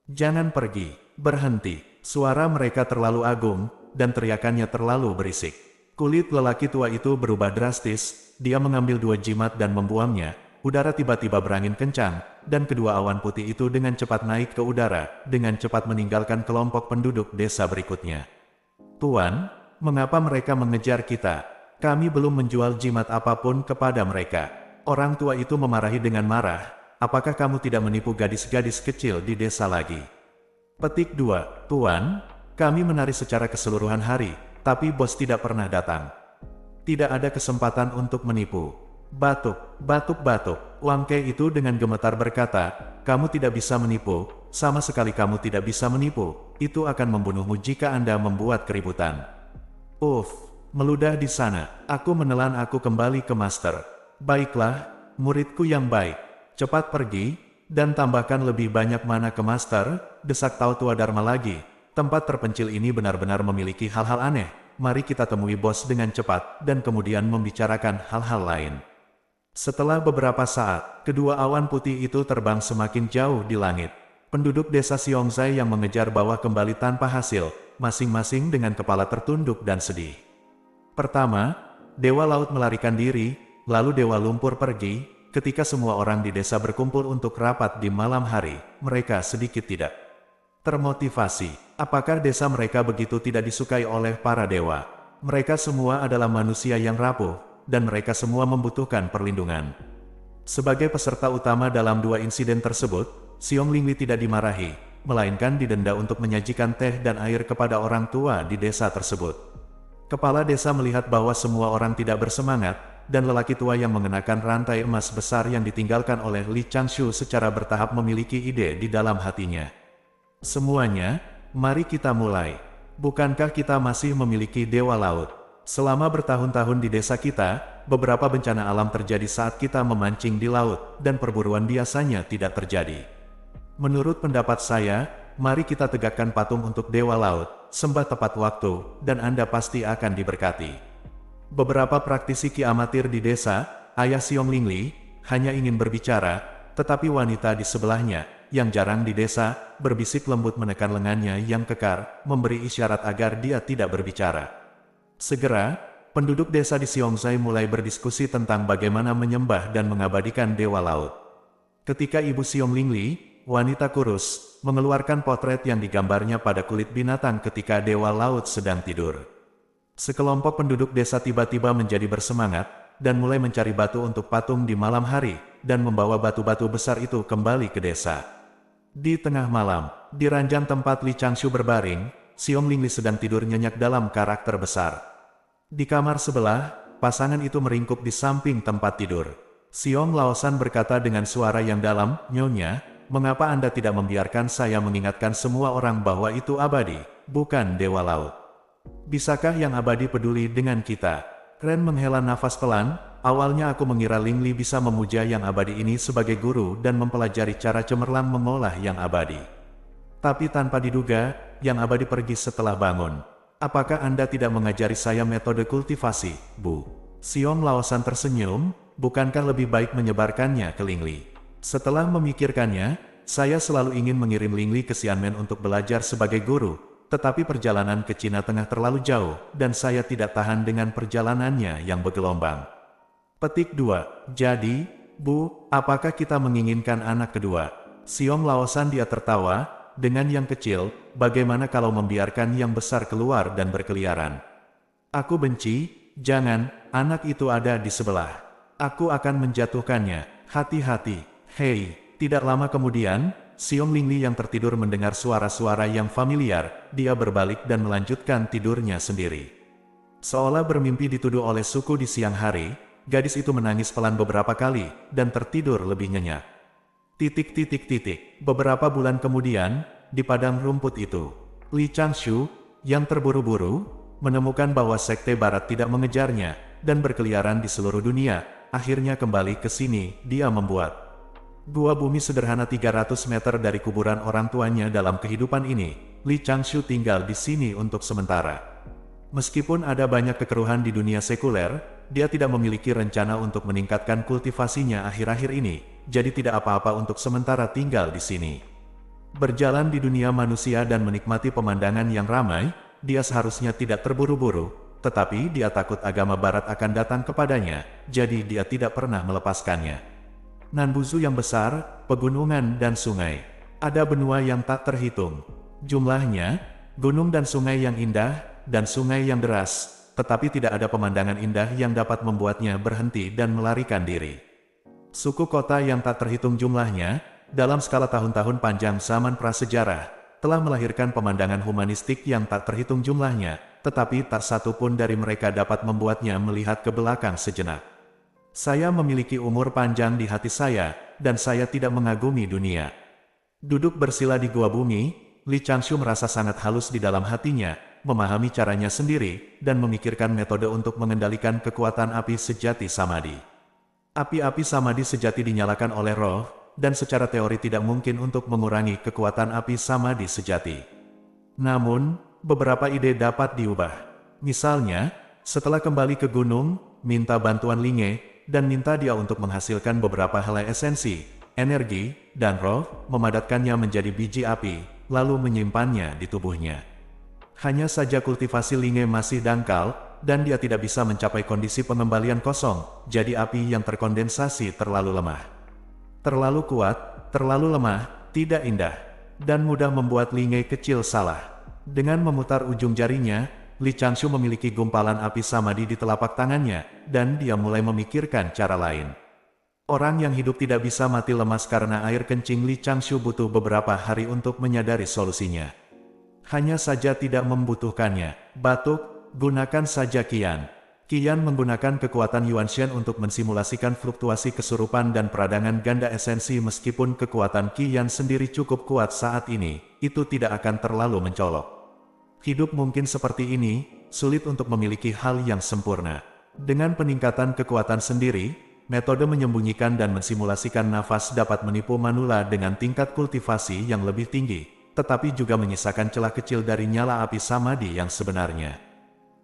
Jangan pergi, berhenti. Suara mereka terlalu agung, dan teriakannya terlalu berisik. Kulit lelaki tua itu berubah drastis, dia mengambil 2 jimat dan membuangnya. Udara tiba-tiba berangin kencang, dan kedua awan putih itu dengan cepat naik ke udara, dengan cepat meninggalkan kelompok penduduk desa berikutnya. Tuan, mengapa mereka mengejar kita? Kami belum menjual jimat apapun kepada mereka. Orang tua itu memarahi dengan marah, apakah kamu tidak menipu gadis-gadis kecil di desa lagi? Petik 2, Tuan, kami menari secara keseluruhan hari, tapi bos tidak pernah datang. Tidak ada kesempatan untuk menipu. Batuk, batuk, batuk. Wang Kai itu dengan gemetar berkata, kamu tidak bisa menipu, sama sekali kamu tidak bisa menipu, itu akan membunuhmu jika Anda membuat keributan. Meludah di sana, aku menelan aku kembali ke master. Baiklah, muridku yang baik, cepat pergi, dan tambahkan lebih banyak mana ke master, desak Tao tua Dharma lagi. Tempat terpencil ini benar-benar memiliki hal-hal aneh, mari kita temui bos dengan cepat, dan kemudian membicarakan hal-hal lain. Setelah beberapa saat, kedua awan putih itu terbang semakin jauh di langit. Penduduk desa Xiongzai yang mengejar bawah kembali tanpa hasil, masing-masing dengan kepala tertunduk dan sedih. Pertama, Dewa Laut melarikan diri, lalu Dewa Lumpur pergi. Ketika semua orang di desa berkumpul untuk rapat di malam hari, mereka sedikit tidak termotivasi. Apakah desa mereka begitu tidak disukai oleh para dewa? Mereka semua adalah manusia yang rapuh, dan mereka semua membutuhkan perlindungan. Sebagai peserta utama dalam 2 insiden tersebut, Xiong Lingli tidak dimarahi, melainkan didenda untuk menyajikan teh dan air kepada orang tua di desa tersebut. Kepala desa melihat bahwa semua orang tidak bersemangat, dan lelaki tua yang mengenakan rantai emas besar yang ditinggalkan oleh Li Changshu secara bertahap memiliki ide di dalam hatinya. Semuanya, mari kita mulai. Bukankah kita masih memiliki Dewa Laut? Selama bertahun-tahun di desa kita, beberapa bencana alam terjadi saat kita memancing di laut, dan perburuan biasanya tidak terjadi. Menurut pendapat saya, mari kita tegakkan patung untuk Dewa Laut, sembah tepat waktu, dan Anda pasti akan diberkati. Beberapa praktisi Qi amatir di desa, ayah Xiong Lingli, hanya ingin berbicara, tetapi wanita di sebelahnya, yang jarang di desa, berbisik lembut menekan lengannya yang kekar, memberi isyarat agar dia tidak berbicara. Segera, penduduk desa di Xiongzai mulai berdiskusi tentang bagaimana menyembah dan mengabadikan Dewa Laut. Ketika Ibu Xiong Lingli, wanita kurus, mengeluarkan potret yang digambarnya pada kulit binatang ketika Dewa Laut sedang tidur. Sekelompok penduduk desa tiba-tiba menjadi bersemangat, dan mulai mencari batu untuk patung di malam hari, dan membawa batu-batu besar itu kembali ke desa. Di tengah malam, di ranjang tempat Li Changshu berbaring, Xiong Lingli sedang tidur nyenyak dalam karakter besar. Di kamar sebelah, pasangan itu meringkuk di samping tempat tidur. Xiong Laosan berkata dengan suara yang dalam, "Nyonya, mengapa Anda tidak membiarkan saya mengingatkan semua orang bahwa itu abadi, bukan Dewa Laut? Bisakah yang abadi peduli dengan kita?" Ren menghela nafas pelan. Awalnya aku mengira Lingli bisa memuja yang abadi ini sebagai guru dan mempelajari cara cemerlang mengolah yang abadi. Tapi tanpa diduga, yang abadi pergi setelah bangun. Apakah Anda tidak mengajari saya metode kultivasi, Bu? Xiong Laosan tersenyum, bukankah lebih baik menyebarkannya ke Lingli? Setelah memikirkannya, saya selalu ingin mengirim Lingli ke Xianmen untuk belajar sebagai guru, tetapi perjalanan ke Cina Tengah terlalu jauh, dan saya tidak tahan dengan perjalanannya yang bergelombang. Petik 2. Jadi, Bu, apakah kita menginginkan anak kedua? Xiong Laosan dia tertawa, dengan yang kecil, bagaimana kalau membiarkan yang besar keluar dan berkeliaran? Aku benci, jangan, anak itu ada di sebelah. Aku akan menjatuhkannya, hati-hati. Hei, tidak lama kemudian, Xiong Lingli yang tertidur mendengar suara-suara yang familiar, dia berbalik dan melanjutkan tidurnya sendiri. Seolah bermimpi dituduh oleh suku di siang hari, gadis itu menangis pelan beberapa kali, dan tertidur lebih nyenyak. Beberapa bulan kemudian, di padang rumput itu, Li Changshu, yang terburu-buru, menemukan bahwa Sekte Barat tidak mengejarnya, dan berkeliaran di seluruh dunia, akhirnya kembali ke sini, dia membuat gua bumi sederhana 300 meter dari kuburan orang tuanya dalam kehidupan ini. Li Changshu tinggal di sini untuk sementara. Meskipun ada banyak kekeruhan di dunia sekuler, dia tidak memiliki rencana untuk meningkatkan kultivasinya akhir-akhir ini, jadi tidak apa-apa untuk sementara tinggal di sini. Berjalan di dunia manusia dan menikmati pemandangan yang ramai, dia seharusnya tidak terburu-buru, tetapi dia takut agama barat akan datang kepadanya, jadi dia tidak pernah melepaskannya. Nanbuzu yang besar, pegunungan dan sungai. Ada benua yang tak terhitung jumlahnya, gunung dan sungai yang indah, dan sungai yang deras, tetapi tidak ada pemandangan indah yang dapat membuatnya berhenti dan melarikan diri. Suku kota yang tak terhitung jumlahnya, dalam skala tahun-tahun panjang zaman prasejarah, telah melahirkan pemandangan humanistik yang tak terhitung jumlahnya, tetapi tak satu pun dari mereka dapat membuatnya melihat ke belakang sejenak. Saya memiliki umur panjang di hati saya, dan saya tidak mengagumi dunia. Duduk bersila di gua bumi, Li Changshu merasa sangat halus di dalam hatinya, memahami caranya sendiri, dan memikirkan metode untuk mengendalikan kekuatan api sejati Samadhi. Api-api Samadhi sejati dinyalakan oleh roh, dan secara teori tidak mungkin untuk mengurangi kekuatan api Samadhi sejati. Namun, beberapa ide dapat diubah. Misalnya, setelah kembali ke gunung, minta bantuan Linge, dan minta dia untuk menghasilkan beberapa helai esensi, energi, dan roh, memadatkannya menjadi biji api, lalu menyimpannya di tubuhnya. Hanya saja kultivasi Linge masih dangkal, dan dia tidak bisa mencapai kondisi pengembalian kosong, jadi api yang terkondensasi terlalu lemah. Terlalu kuat, terlalu lemah, tidak indah, dan mudah membuat Linge kecil salah. Dengan memutar ujung jarinya, Li Changshu memiliki gumpalan api Samadhi di telapak tangannya, dan dia mulai memikirkan cara lain. Orang yang hidup tidak bisa mati lemas karena air kencing. Li Changshu butuh beberapa hari untuk menyadari solusinya. Hanya saja tidak membutuhkannya. Batuk, gunakan saja Qian. Qian menggunakan kekuatan Yuanshan untuk mensimulasikan fluktuasi kesurupan dan peradangan ganda esensi. Meskipun kekuatan Qian sendiri cukup kuat saat ini, itu tidak akan terlalu mencolok. Hidup mungkin seperti ini, sulit untuk memiliki hal yang sempurna. Dengan peningkatan kekuatan sendiri, metode menyembunyikan dan mensimulasikan nafas dapat menipu manula dengan tingkat kultivasi yang lebih tinggi, tetapi juga menyisakan celah kecil dari nyala api Samadhi yang sebenarnya.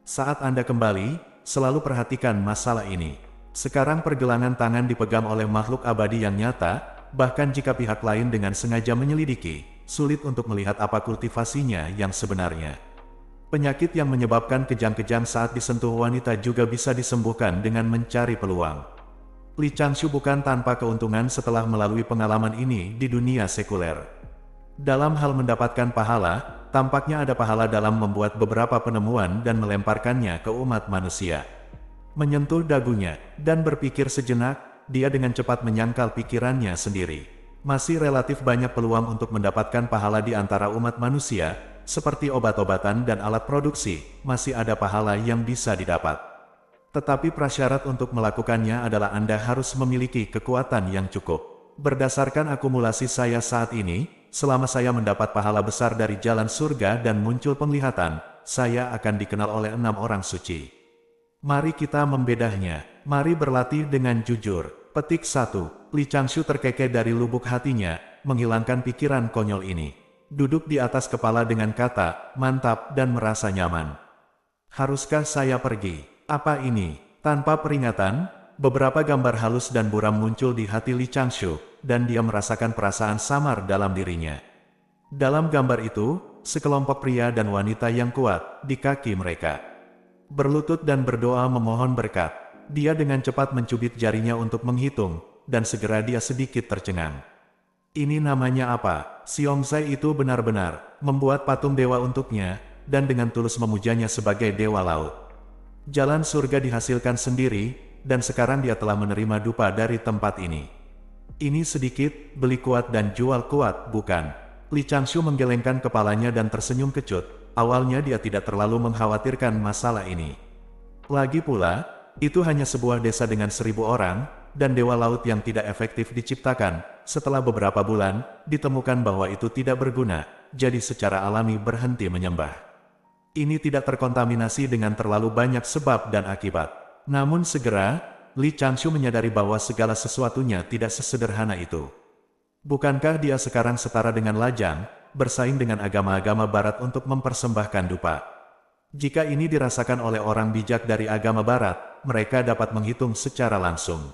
Saat Anda kembali, selalu perhatikan masalah ini. Sekarang pergelangan tangan dipegang oleh makhluk abadi yang nyata, bahkan jika pihak lain dengan sengaja menyelidiki, sulit untuk melihat apa kultivasinya yang sebenarnya. Penyakit yang menyebabkan kejang-kejang saat disentuh wanita juga bisa disembuhkan dengan mencari peluang. Li Changshu bukan tanpa keuntungan setelah melalui pengalaman ini di dunia sekuler. Dalam hal mendapatkan pahala, tampaknya ada pahala dalam membuat beberapa penemuan dan melemparkannya ke umat manusia. Menyentuh dagunya, dan berpikir sejenak, dia dengan cepat menyangkal pikirannya sendiri. Masih relatif banyak peluang untuk mendapatkan pahala di antara umat manusia, seperti obat-obatan dan alat produksi, masih ada pahala yang bisa didapat. Tetapi prasyarat untuk melakukannya adalah Anda harus memiliki kekuatan yang cukup. Berdasarkan akumulasi saya saat ini, selama saya mendapat pahala besar dari jalan surga dan muncul penglihatan, saya akan dikenal oleh 6 orang suci. Mari kita membedahnya, mari berlatih dengan jujur. Petik 1. Li Changshu terkekeh dari lubuk hatinya, menghilangkan pikiran konyol ini. Duduk di atas kepala dengan kata, mantap dan merasa nyaman. Haruskah saya pergi? Apa ini? Tanpa peringatan, beberapa gambar halus dan buram muncul di hati Li Changshu, dan dia merasakan perasaan samar dalam dirinya. Dalam gambar itu, sekelompok pria dan wanita yang kuat di kaki mereka berlutut dan berdoa memohon berkat. Dia dengan cepat mencubit jarinya untuk menghitung, dan segera dia sedikit tercengang. Ini namanya apa? Xiongzai itu benar-benar membuat patung dewa untuknya, dan dengan tulus memujanya sebagai dewa laut. Jalan surga dihasilkan sendiri, dan sekarang dia telah menerima dupa dari tempat ini. Ini sedikit, beli kuat dan jual kuat, bukan? Li Changshu menggelengkan kepalanya dan tersenyum kecut. Awalnya dia tidak terlalu mengkhawatirkan masalah ini. Lagi pula, itu hanya sebuah desa dengan 1000 orang, dan dewa laut yang tidak efektif diciptakan. Setelah beberapa bulan, ditemukan bahwa itu tidak berguna, jadi secara alami berhenti menyembah. Ini tidak terkontaminasi dengan terlalu banyak sebab dan akibat. Namun segera, Li Changshu menyadari bahwa segala sesuatunya tidak sesederhana itu. Bukankah dia sekarang setara dengan lajang, bersaing dengan agama-agama barat untuk mempersembahkan dupa? Jika ini dirasakan oleh orang bijak dari agama barat, mereka dapat menghitung secara langsung.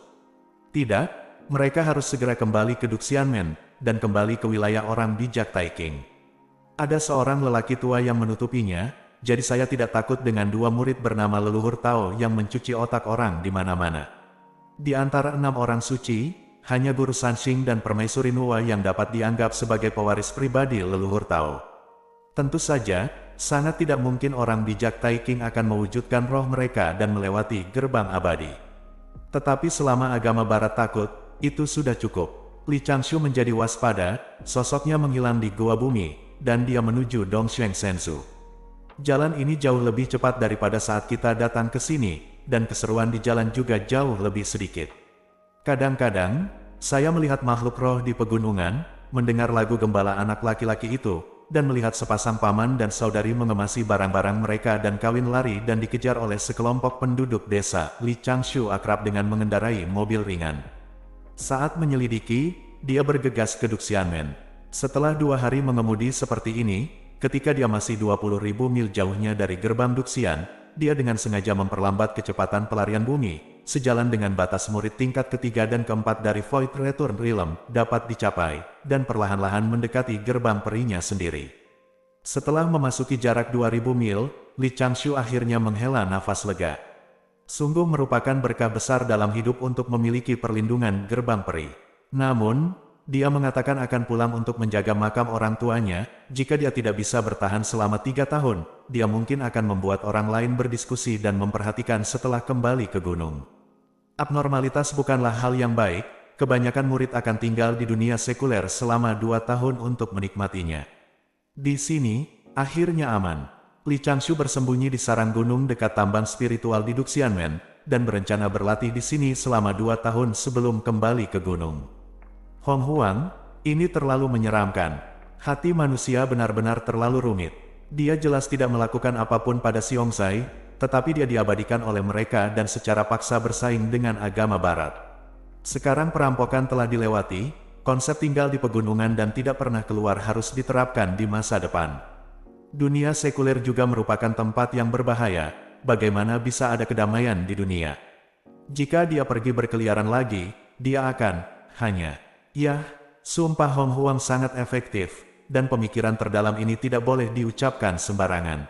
Tidak, mereka harus segera kembali ke Duxianmen, dan kembali ke wilayah orang bijak Taiking. Ada seorang lelaki tua yang menutupinya, jadi saya tidak takut dengan 2 murid bernama leluhur Tao yang mencuci otak orang di mana-mana. Di antara 6 orang suci, hanya Guru Sanxing dan Permaisuri Nuwa yang dapat dianggap sebagai pewaris pribadi leluhur Tao. Tentu saja, sangat tidak mungkin orang bijak Taiking akan mewujudkan roh mereka dan melewati gerbang abadi. Tetapi selama agama barat takut, itu sudah cukup. Li Changshu menjadi waspada, sosoknya menghilang di Goa Bumi, dan dia menuju Dongxuan Sensu. Jalan ini jauh lebih cepat daripada saat kita datang ke sini, dan keseruan di jalan juga jauh lebih sedikit. Kadang-kadang, saya melihat makhluk roh di pegunungan, mendengar lagu gembala anak laki-laki itu, dan melihat sepasang paman dan saudari mengemasi barang-barang mereka dan kawin lari dan dikejar oleh sekelompok penduduk desa. Li Changshu akrab dengan mengendarai mobil ringan. Saat menyelidiki, dia bergegas ke Duxianmen. Setelah 2 hari mengemudi seperti ini, ketika dia masih 20.000 mil jauhnya dari gerbang Duxian, dia dengan sengaja memperlambat kecepatan pelarian bumi, sejalan dengan batas murid tingkat ketiga dan keempat dari Void Return Realm dapat dicapai, dan perlahan-lahan mendekati gerbang perinya sendiri. Setelah memasuki jarak 2000 mil, Li Changshu akhirnya menghela nafas lega. Sungguh merupakan berkah besar dalam hidup untuk memiliki perlindungan gerbang peri. Namun, dia mengatakan akan pulang untuk menjaga makam orang tuanya. Jika dia tidak bisa bertahan selama 3 tahun, dia mungkin akan membuat orang lain berdiskusi dan memperhatikan setelah kembali ke gunung. Abnormalitas bukanlah hal yang baik, kebanyakan murid akan tinggal di dunia sekuler selama 2 tahun untuk menikmatinya. Di sini, akhirnya aman. Li Changshu bersembunyi di sarang gunung dekat tambang spiritual di Duxianmen, dan berencana berlatih di sini selama 2 tahun sebelum kembali ke gunung. Hong Huang, ini terlalu menyeramkan. Hati manusia benar-benar terlalu rumit. Dia jelas tidak melakukan apapun pada Xiongzai, tetapi dia diabadikan oleh mereka dan secara paksa bersaing dengan agama barat. Sekarang perampokan telah dilewati, konsep tinggal di pegunungan dan tidak pernah keluar harus diterapkan di masa depan. Dunia sekuler juga merupakan tempat yang berbahaya. Bagaimana bisa ada kedamaian di dunia? Jika dia pergi berkeliaran lagi, dia akan hanya... Yah, sumpah Hong Huang sangat efektif, dan pemikiran terdalam ini tidak boleh diucapkan sembarangan.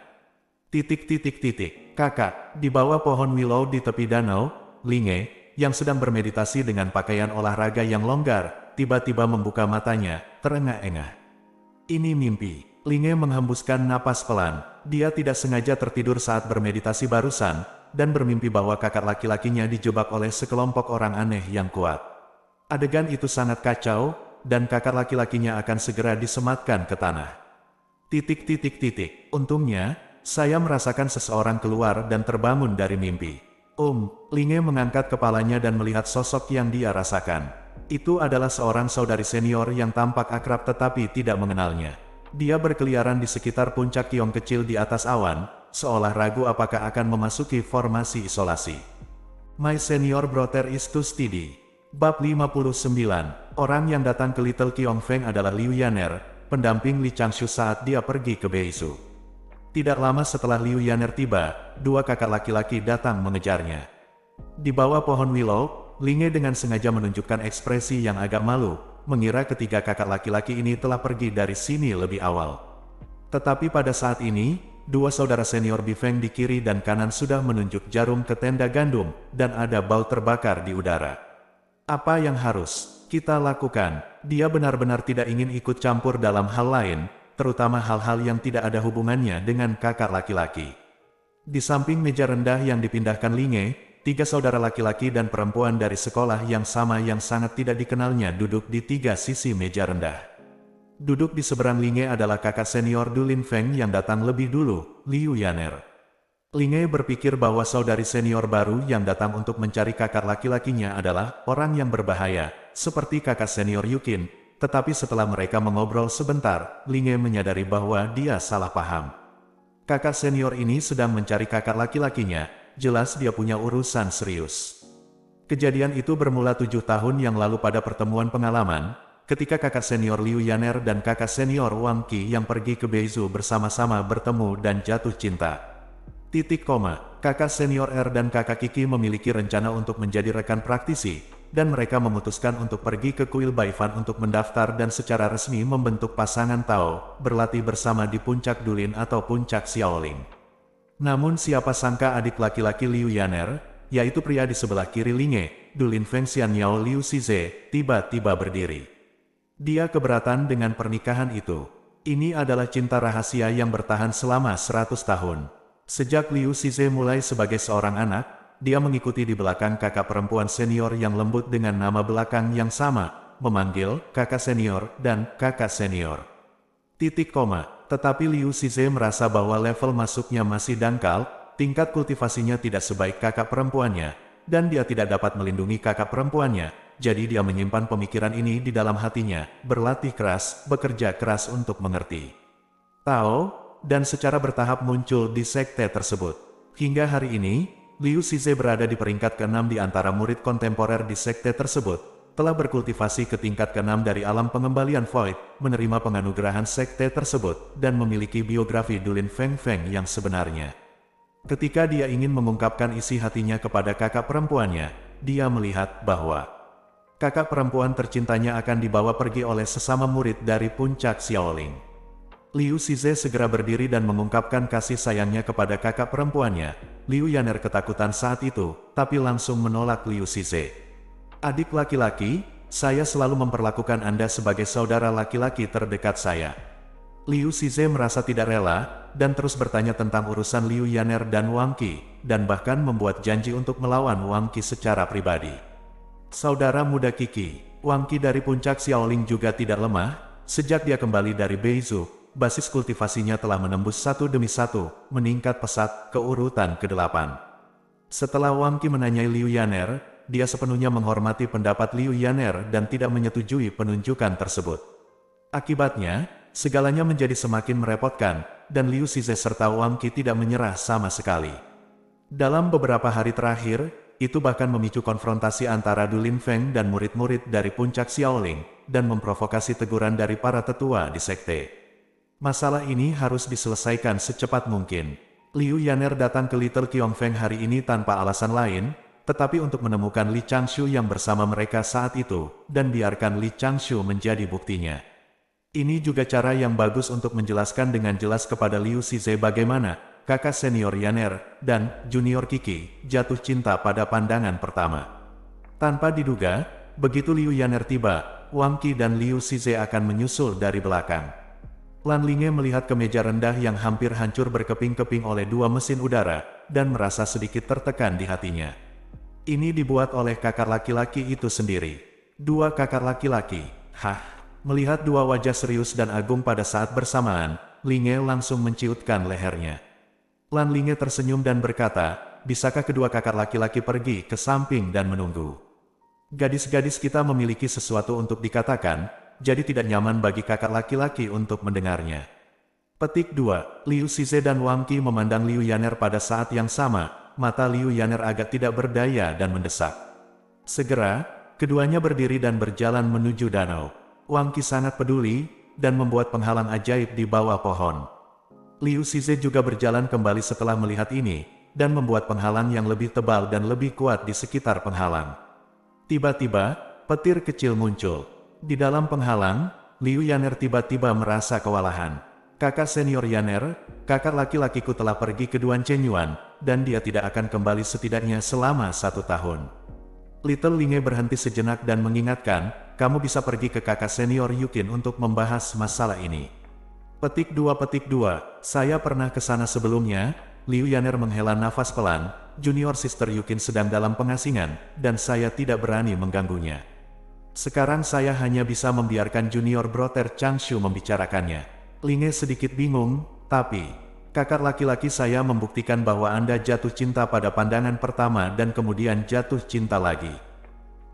Kakak, di bawah pohon willow di tepi danau, Linge, yang sedang bermeditasi dengan pakaian olahraga yang longgar, tiba-tiba membuka matanya, terengah-engah. Ini mimpi. Linge menghembuskan napas pelan. Dia tidak sengaja tertidur saat bermeditasi barusan, dan bermimpi bahwa kakak laki-lakinya dijebak oleh sekelompok orang aneh yang kuat. Adegan itu sangat kacau, dan kakak laki-lakinya akan segera disematkan ke tanah. Untungnya, saya merasakan seseorang keluar dan terbangun dari mimpi. Linge mengangkat kepalanya dan melihat sosok yang dia rasakan. Itu adalah seorang saudari senior yang tampak akrab tetapi tidak mengenalnya. Dia berkeliaran di sekitar puncak Kiong kecil di atas awan, seolah ragu apakah akan memasuki formasi isolasi. My senior brother is too steady. Bab 59. Orang yang datang ke Little Kiong Feng adalah Liu Yaner, pendamping Li Changshu saat dia pergi ke Beisu. Tidak lama setelah Liu Yaner tiba, dua kakak laki-laki datang mengejarnya. Di bawah pohon willow, Linge dengan sengaja menunjukkan ekspresi yang agak malu, mengira ketiga kakak laki-laki ini telah pergi dari sini lebih awal. Tetapi pada saat ini, dua saudara senior Bifeng di kiri dan kanan sudah menunjuk jarum ke tenda gandum, dan ada bau terbakar di udara. Apa yang harus kita lakukan? Dia benar-benar tidak ingin ikut campur dalam hal lain, terutama hal-hal yang tidak ada hubungannya dengan kakak laki-laki. Di samping meja rendah yang dipindahkan Linge, tiga saudara laki-laki dan perempuan dari sekolah yang sama yang sangat tidak dikenalnya duduk di tiga sisi meja rendah. Duduk di seberang Linge adalah kakak senior Du Lin Feng yang datang lebih dulu, Liu Yaner. Linge berpikir bahwa saudari senior baru yang datang untuk mencari kakak laki-lakinya adalah orang yang berbahaya, seperti kakak senior Yukin, tetapi setelah mereka mengobrol sebentar, Linge menyadari bahwa dia salah paham. Kakak senior ini sedang mencari kakak laki-lakinya, jelas dia punya urusan serius. Kejadian itu bermula 7 tahun yang lalu pada pertemuan pengalaman, ketika kakak senior Liu Yaner dan kakak senior Wang Qi yang pergi ke Beizu bersama-sama bertemu dan jatuh cinta. Kakak senior R dan kakak Kiki memiliki rencana untuk menjadi rekan praktisi, dan mereka memutuskan untuk pergi ke kuil Baifan untuk mendaftar dan secara resmi membentuk pasangan Tao, berlatih bersama di puncak Dulin atau puncak Xiaoling. Namun siapa sangka adik laki-laki Liu Yaner, yaitu pria di sebelah kiri Linge, Dulin Feng Xianyao Liu Shize, tiba-tiba berdiri. Dia keberatan dengan pernikahan itu. Ini adalah cinta rahasia yang bertahan selama 100 tahun. Sejak Liu Shize mulai sebagai seorang anak, dia mengikuti di belakang kakak perempuan senior yang lembut dengan nama belakang yang sama, memanggil kakak senior dan kakak senior. Tetapi Liu Shize merasa bahwa level masuknya masih dangkal, tingkat kultivasinya tidak sebaik kakak perempuannya, dan dia tidak dapat melindungi kakak perempuannya, jadi dia menyimpan pemikiran ini di dalam hatinya, berlatih keras, bekerja keras untuk mengerti. Tao, dan secara bertahap muncul di sekte tersebut. Hingga hari ini, Liu Shize berada di peringkat ke-6 di antara murid kontemporer di sekte tersebut, telah berkultivasi ke tingkat ke-6 dari alam pengembalian Void, menerima penganugerahan sekte tersebut, dan memiliki biografi Dulin Feng Feng yang sebenarnya. Ketika dia ingin mengungkapkan isi hatinya kepada kakak perempuannya, dia melihat bahwa kakak perempuan tercintanya akan dibawa pergi oleh sesama murid dari puncak Xiaoling. Liu Shize segera berdiri dan mengungkapkan kasih sayangnya kepada kakak perempuannya. Liu Yaner ketakutan saat itu, tapi langsung menolak Liu Shize. Adik laki-laki, saya selalu memperlakukan Anda sebagai saudara laki-laki terdekat saya. Liu Shize merasa tidak rela, dan terus bertanya tentang urusan Liu Yaner dan Wang Qi, dan bahkan membuat janji untuk melawan Wang Qi secara pribadi. Saudara muda Kiki, Wang Qi dari puncak Xiaoling juga tidak lemah, sejak dia kembali dari Beizu. Basis kultivasinya telah menembus satu demi satu, meningkat pesat ke urutan ke-8. Setelah Wang Qi menanyai Liu Yaner, dia sepenuhnya menghormati pendapat Liu Yaner dan tidak menyetujui penunjukan tersebut. Akibatnya, segalanya menjadi semakin merepotkan, dan Liu Shize serta Wang Qi tidak menyerah sama sekali. Dalam beberapa hari terakhir, itu bahkan memicu konfrontasi antara Du Lin Feng dan murid-murid dari puncak Xiaoling, dan memprovokasi teguran dari para tetua di sekte. Masalah ini harus diselesaikan secepat mungkin. Liu Yaner datang ke Little Kiong Feng hari ini tanpa alasan lain, tetapi untuk menemukan Li Changshu yang bersama mereka saat itu, dan biarkan Li Changshu menjadi buktinya. Ini juga cara yang bagus untuk menjelaskan dengan jelas kepada Liu Shize bagaimana kakak senior Yaner dan junior Kiki jatuh cinta pada pandangan pertama. Tanpa diduga, begitu Liu Yaner tiba, Wang Qi dan Liu Shize akan menyusul dari belakang. Lan Linge melihat kemeja rendah yang hampir hancur berkeping-keping oleh dua mesin udara, dan merasa sedikit tertekan di hatinya. Ini dibuat oleh kakak laki-laki itu sendiri. Dua kakak laki-laki, hah? Melihat dua wajah serius dan agung pada saat bersamaan, Linge langsung menciutkan lehernya. Lan Linge tersenyum dan berkata, bisakah kedua kakak laki-laki pergi ke samping dan menunggu? Gadis-gadis kita memiliki sesuatu untuk dikatakan, jadi tidak nyaman bagi kakak laki-laki untuk mendengarnya. Petik 2. Liu Shize dan Wang Qi memandang Liu Yaner pada saat yang sama, mata Liu Yaner agak tidak berdaya dan mendesak. Segera, keduanya berdiri dan berjalan menuju danau. Wang Qi sangat peduli, dan membuat penghalang ajaib di bawah pohon. Liu Shize juga berjalan kembali setelah melihat ini, dan membuat penghalang yang lebih tebal dan lebih kuat di sekitar penghalang. Tiba-tiba, petir kecil muncul. Di dalam penghalang, Liu Yaner tiba-tiba merasa kewalahan. Kakak senior Yaner, kakak laki-lakiku telah pergi ke Duan Chenyuan, dan dia tidak akan kembali setidaknya selama 1 tahun. Little Linge berhenti sejenak dan mengingatkan, kamu bisa pergi ke kakak senior Yukin untuk membahas masalah ini. Petik 2, saya pernah ke sana sebelumnya. Liu Yaner menghela nafas pelan, junior sister Yukin sedang dalam pengasingan, dan saya tidak berani mengganggunya. Sekarang saya hanya bisa membiarkan junior brother Changshu membicarakannya. Linge sedikit bingung, tapi kakak laki-laki saya membuktikan bahwa Anda jatuh cinta pada pandangan pertama dan kemudian jatuh cinta lagi.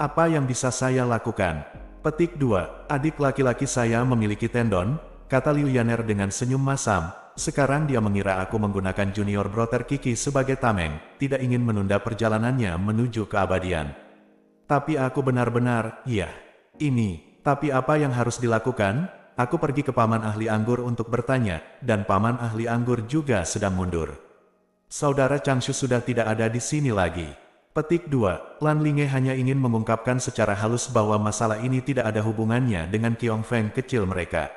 Apa yang bisa saya lakukan? Petik 2, adik laki-laki saya memiliki tendon, kata Liu Yaner dengan senyum masam. Sekarang dia mengira aku menggunakan junior brother Kiki sebagai tameng, tidak ingin menunda perjalanannya menuju keabadian. Tapi aku benar-benar, iya. Ini, tapi apa yang harus dilakukan? Aku pergi ke paman ahli anggur untuk bertanya, dan paman ahli anggur juga sedang mundur. Saudara Changshu sudah tidak ada di sini lagi. Petik 2, Lan Linge hanya ingin mengungkapkan secara halus bahwa masalah ini tidak ada hubungannya dengan Qiong Feng kecil mereka.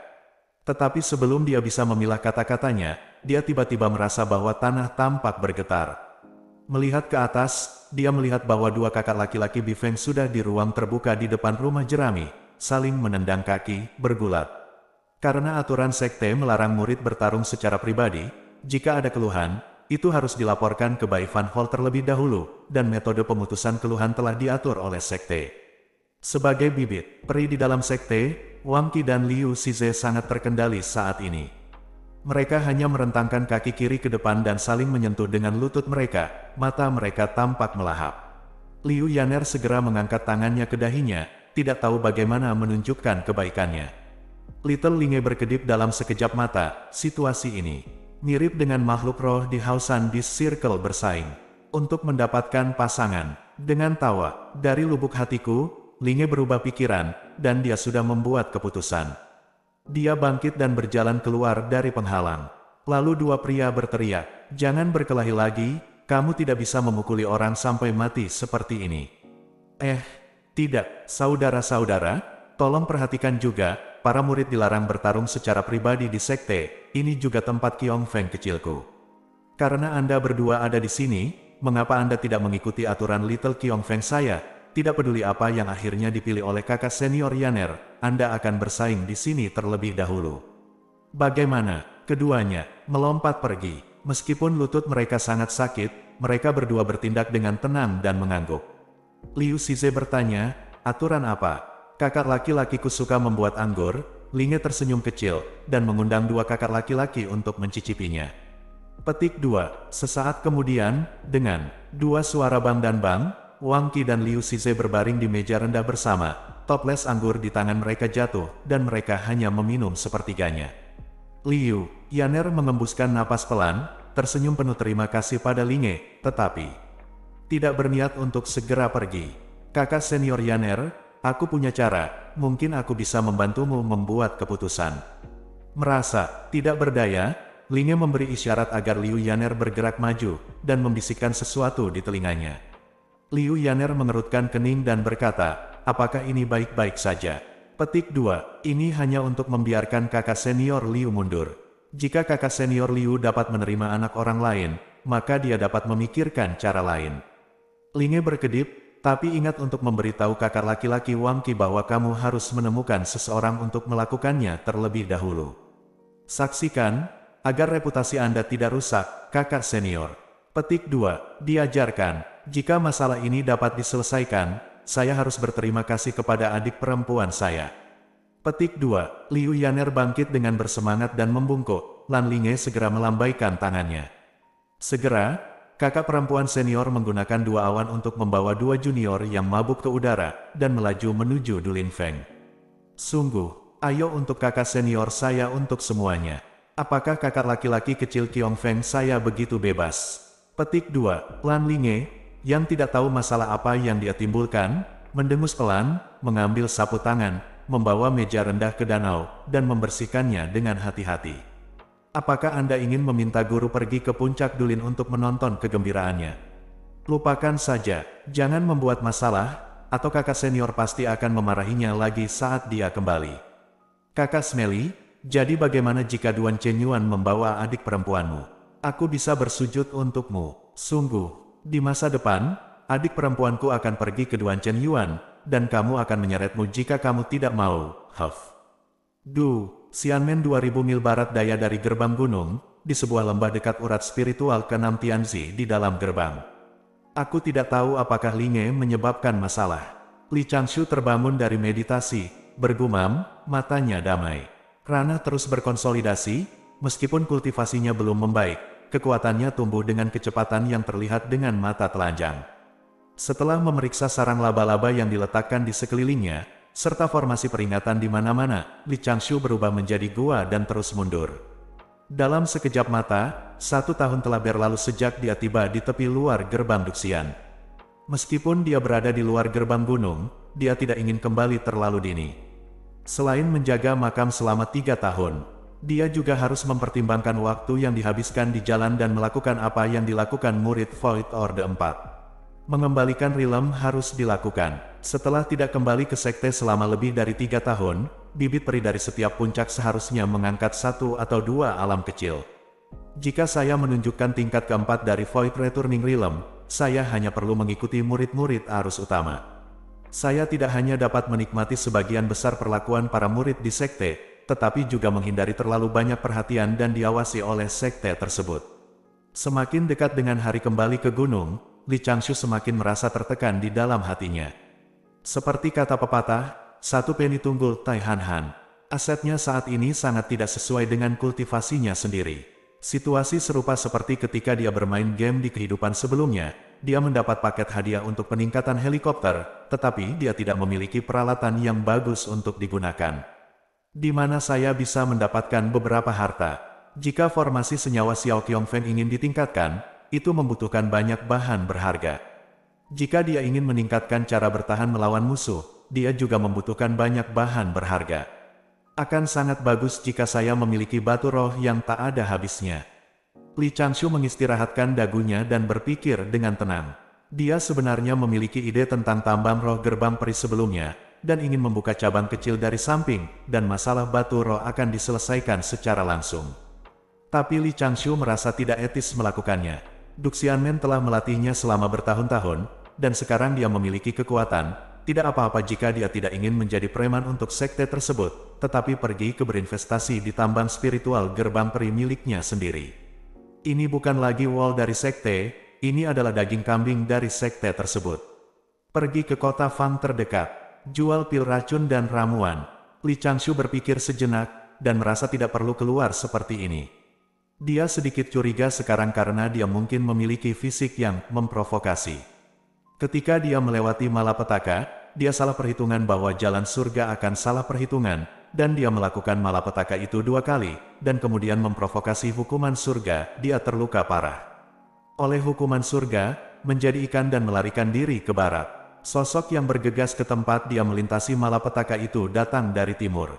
Tetapi sebelum dia bisa memilah kata-katanya, dia tiba-tiba merasa bahwa tanah tampak bergetar. Melihat ke atas, dia melihat bahwa dua kakak laki-laki Bifeng sudah di ruang terbuka di depan rumah jerami, saling menendang kaki, bergulat. Karena aturan sekte melarang murid bertarung secara pribadi, jika ada keluhan, itu harus dilaporkan ke Bai Fan Hall terlebih dahulu, dan metode pemutusan keluhan telah diatur oleh sekte. Sebagai bibit peri di dalam sekte, Wang Qi dan Liu Shize sangat terkendali saat ini. Mereka hanya merentangkan kaki kiri ke depan dan saling menyentuh dengan lutut mereka, mata mereka tampak melahap. Liu Yaner segera mengangkat tangannya ke dahinya, tidak tahu bagaimana menunjukkan kebaikannya. Little Linge berkedip dalam sekejap mata, situasi ini mirip dengan makhluk roh di Hausan Beast Circle bersaing untuk mendapatkan pasangan. Dengan tawa, dari lubuk hatiku, Linge berubah pikiran, dan dia sudah membuat keputusan. Dia bangkit dan berjalan keluar dari penghalang. Lalu dua pria berteriak, jangan berkelahi lagi, kamu tidak bisa memukuli orang sampai mati seperti ini. Tidak, saudara-saudara, tolong perhatikan juga, para murid dilarang bertarung secara pribadi di sekte, ini juga tempat Qiong Feng kecilku. Karena Anda berdua ada di sini, mengapa Anda tidak mengikuti aturan Little Qiong Feng saya? Tidak peduli apa yang akhirnya dipilih oleh kakak senior Yaner, Anda akan bersaing di sini terlebih dahulu. Bagaimana? Keduanya melompat pergi. Meskipun lutut mereka sangat sakit, mereka berdua bertindak dengan tenang dan mengangguk. Liu Shize bertanya, aturan apa? Kakak laki-lakiku suka membuat anggur. Linge tersenyum kecil, dan mengundang dua kakak laki-laki untuk mencicipinya. Petik 2, sesaat kemudian, dengan dua suara bang dan bang, Wang Qi dan Liu Shize berbaring di meja rendah bersama, toples anggur di tangan mereka jatuh, dan mereka hanya meminum sepertiganya. Liu Yaner mengembuskan napas pelan, tersenyum penuh terima kasih pada Linge, tetapi tidak berniat untuk segera pergi. Kakak senior Yaner, aku punya cara, mungkin aku bisa membantumu membuat keputusan. Merasa tidak berdaya, Linge memberi isyarat agar Liu Yaner bergerak maju, dan membisikkan sesuatu di telinganya. Liu Yaner mengerutkan kening dan berkata, apakah ini baik-baik saja? Petik 2, ini hanya untuk membiarkan kakak senior Liu mundur. Jika kakak senior Liu dapat menerima anak orang lain, maka dia dapat memikirkan cara lain. Linge berkedip, Tapi ingat untuk memberitahu kakak laki-laki Wang Qi bahwa kamu harus menemukan seseorang untuk melakukannya terlebih dahulu. Saksikan, agar reputasi Anda tidak rusak, kakak senior. Petik 2. Diajarkan, jika masalah ini dapat diselesaikan, saya harus berterima kasih kepada adik perempuan saya. Petik 2. Liu Yaner bangkit dengan bersemangat dan membungkuk. Lan Linge segera melambaikan tangannya. Segera, kakak perempuan senior menggunakan 2 awan untuk membawa 2 junior yang mabuk ke udara, dan melaju menuju Dulin Feng. Sungguh, ayo untuk kakak senior saya untuk semuanya. Apakah kakak laki-laki kecil Qiong Feng saya begitu bebas? Petik 2. Lan Linge, yang tidak tahu masalah apa yang dia timbulkan, mendengus pelan, mengambil sapu tangan, membawa meja rendah ke danau, dan membersihkannya dengan hati-hati. Apakah Anda ingin meminta guru pergi ke puncak Dulin untuk menonton kegembiraannya? Lupakan saja, jangan membuat masalah, atau kakak senior pasti akan memarahinya lagi saat dia kembali. Kakak Smelly, jadi bagaimana jika Duan Chenyuan membawa adik perempuanmu? Aku bisa bersujud untukmu. Sungguh, di masa depan, adik perempuanku akan pergi ke Duan Chenyuan, dan kamu akan menyeretmu jika kamu tidak mau. Huff. Xianmen 2000 mil barat daya dari gerbang gunung, di sebuah lembah dekat urat spiritual ke-6 Tianzi di dalam gerbang. Aku tidak tahu apakah Linge menyebabkan masalah. Li Changshu terbangun dari meditasi, bergumam, matanya damai. Rana terus berkonsolidasi, meskipun kultivasinya belum membaik, kekuatannya tumbuh dengan kecepatan yang terlihat dengan mata telanjang. Setelah memeriksa sarang laba-laba yang diletakkan di sekelilingnya, serta formasi peringatan di mana-mana, Li Changshu berubah menjadi gua dan terus mundur. Dalam sekejap mata, 1 tahun telah berlalu sejak dia tiba di tepi luar gerbang Duxian. Meskipun dia berada di luar gerbang gunung, dia tidak ingin kembali terlalu dini. Selain menjaga makam selama 3 tahun, dia juga harus mempertimbangkan waktu yang dihabiskan di jalan dan melakukan apa yang dilakukan murid Void Orde 4. Mengembalikan Rilem harus dilakukan. Setelah tidak kembali ke sekte selama lebih dari 3 tahun, bibit peri dari setiap puncak seharusnya mengangkat 1 atau 2 alam kecil. Jika saya menunjukkan tingkat keempat dari Void Returning Rilem, saya hanya perlu mengikuti murid-murid arus utama. Saya tidak hanya dapat menikmati sebagian besar perlakuan para murid di sekte, tetapi juga menghindari terlalu banyak perhatian dan diawasi oleh sekte tersebut. Semakin dekat dengan hari kembali ke gunung, Li Changshu semakin merasa tertekan di dalam hatinya. Seperti kata pepatah, 1 peni tunggul Tai Han Han. Asetnya saat ini sangat tidak sesuai dengan kultivasinya sendiri. Situasi serupa seperti ketika dia bermain game di kehidupan sebelumnya. Dia mendapat paket hadiah untuk peningkatan helikopter, tetapi dia tidak memiliki peralatan yang bagus untuk digunakan. Di mana saya bisa mendapatkan beberapa harta? Jika formasi senyawa Xiao Qiong Feng ingin ditingkatkan, itu membutuhkan banyak bahan berharga. Jika dia ingin meningkatkan cara bertahan melawan musuh, dia juga membutuhkan banyak bahan berharga. Akan sangat bagus jika saya memiliki batu roh yang tak ada habisnya. Li Changshu mengistirahatkan dagunya dan berpikir dengan tenang. Dia sebenarnya memiliki ide tentang tambang roh gerbang peri sebelumnya, dan ingin membuka cabang kecil dari samping, dan masalah batu roh akan diselesaikan secara langsung. Tapi Li Changshu merasa tidak etis melakukannya. Duxianmen telah melatihnya selama bertahun-tahun, dan sekarang dia memiliki kekuatan. Tidak apa-apa jika dia tidak ingin menjadi preman untuk sekte tersebut, tetapi pergi ke berinvestasi di tambang spiritual gerbang peri miliknya sendiri. Ini bukan lagi wall dari sekte, ini adalah daging kambing dari sekte tersebut. Pergi ke kota Fang terdekat, jual pil racun dan ramuan. Li Changshu berpikir sejenak, dan merasa tidak perlu keluar seperti ini. Dia sedikit curiga sekarang karena dia mungkin memiliki fisik yang memprovokasi. Ketika dia melewati malapetaka, dia salah perhitungan bahwa jalan surga akan salah perhitungan, dan dia melakukan malapetaka itu 2 kali, dan kemudian memprovokasi hukuman surga, dia terluka parah. Oleh hukuman surga, menjadi ikan dan melarikan diri ke barat. Sosok yang bergegas ke tempat dia melintasi malapetaka itu datang dari timur.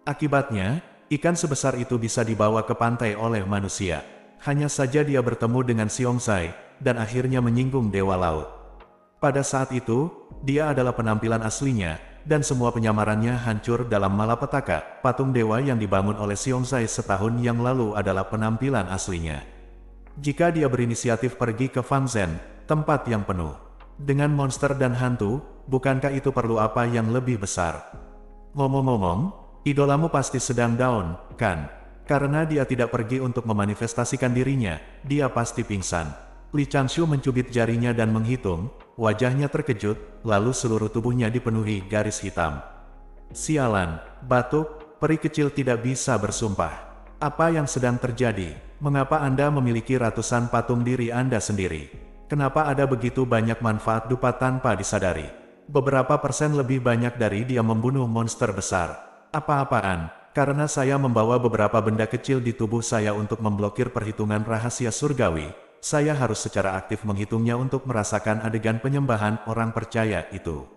Akibatnya, ikan sebesar itu bisa dibawa ke pantai oleh manusia. Hanya saja dia bertemu dengan Xiongzai, dan akhirnya menyinggung Dewa Laut. Pada saat itu, dia adalah penampilan aslinya, dan semua penyamarannya hancur dalam malapetaka. Patung dewa yang dibangun oleh Xiongzai setahun yang lalu adalah penampilan aslinya. Jika dia berinisiatif pergi ke Fangzhen, tempat yang penuh Dengan monster dan hantu, bukankah itu perlu apa yang lebih besar? Ngomong-ngomong, idolamu pasti sedang down, kan? Karena dia tidak pergi untuk memanifestasikan dirinya, dia pasti pingsan. Li Changshu mencubit jarinya dan menghitung, wajahnya terkejut, lalu seluruh tubuhnya dipenuhi garis hitam. Sialan, batuk, peri kecil tidak bisa bersumpah. Apa yang sedang terjadi? Mengapa Anda memiliki ratusan patung diri Anda sendiri? Kenapa ada begitu banyak manfaat dupa tanpa disadari? Beberapa persen lebih banyak dari dia membunuh monster besar. Apa-apaan? Karena saya membawa beberapa benda kecil di tubuh saya untuk memblokir perhitungan rahasia surgawi, saya harus secara aktif menghitungnya untuk merasakan adegan penyembahan orang percaya itu.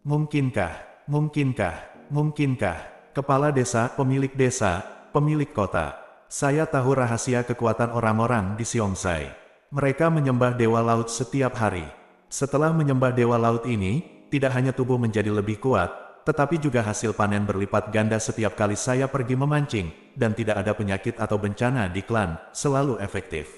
Mungkinkah? Mungkinkah? Mungkinkah? Kepala desa, pemilik kota. Saya tahu rahasia kekuatan orang-orang di Xiongzai. Mereka menyembah Dewa Laut setiap hari. Setelah menyembah Dewa Laut ini, tidak hanya tubuh menjadi lebih kuat, tetapi juga hasil panen berlipat ganda setiap kali saya pergi memancing, dan tidak ada penyakit atau bencana di klan, selalu efektif.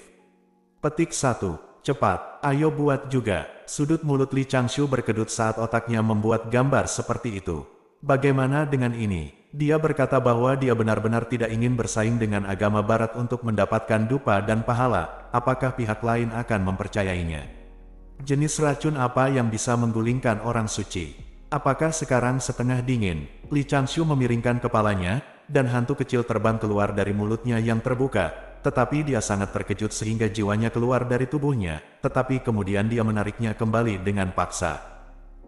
Petik 1. Cepat, ayo buat juga. Sudut mulut Li Changshu berkedut saat otaknya membuat gambar seperti itu. Bagaimana dengan ini? Dia berkata bahwa dia benar-benar tidak ingin bersaing dengan agama barat untuk mendapatkan dupa dan pahala. Apakah pihak lain akan mempercayainya? Jenis racun apa yang bisa menggulingkan orang suci? Apakah sekarang setengah dingin? Li Changshu memiringkan kepalanya, dan hantu kecil terbang keluar dari mulutnya yang terbuka. Tetapi dia sangat terkejut sehingga jiwanya keluar dari tubuhnya, tetapi kemudian dia menariknya kembali dengan paksa.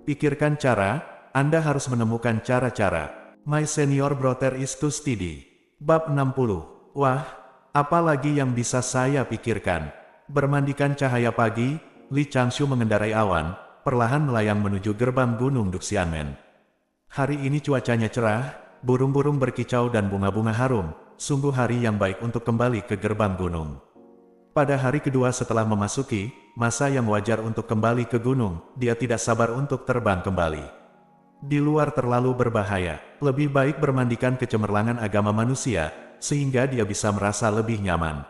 Pikirkan cara, Anda harus menemukan cara-cara. My senior brother is too steady. Bab 60. Wah, apa lagi yang bisa saya pikirkan? Bermandikan cahaya pagi, Li Changshu mengendarai awan, perlahan melayang menuju gerbang Gunung Duxianmen. Hari ini cuacanya cerah, burung-burung berkicau dan bunga-bunga harum, sungguh hari yang baik untuk kembali ke gerbang gunung. Pada hari kedua setelah memasuki masa yang wajar untuk kembali ke gunung, dia tidak sabar untuk terbang kembali. Di luar terlalu berbahaya, lebih baik bermandikan kecemerlangan agama manusia, sehingga dia bisa merasa lebih nyaman.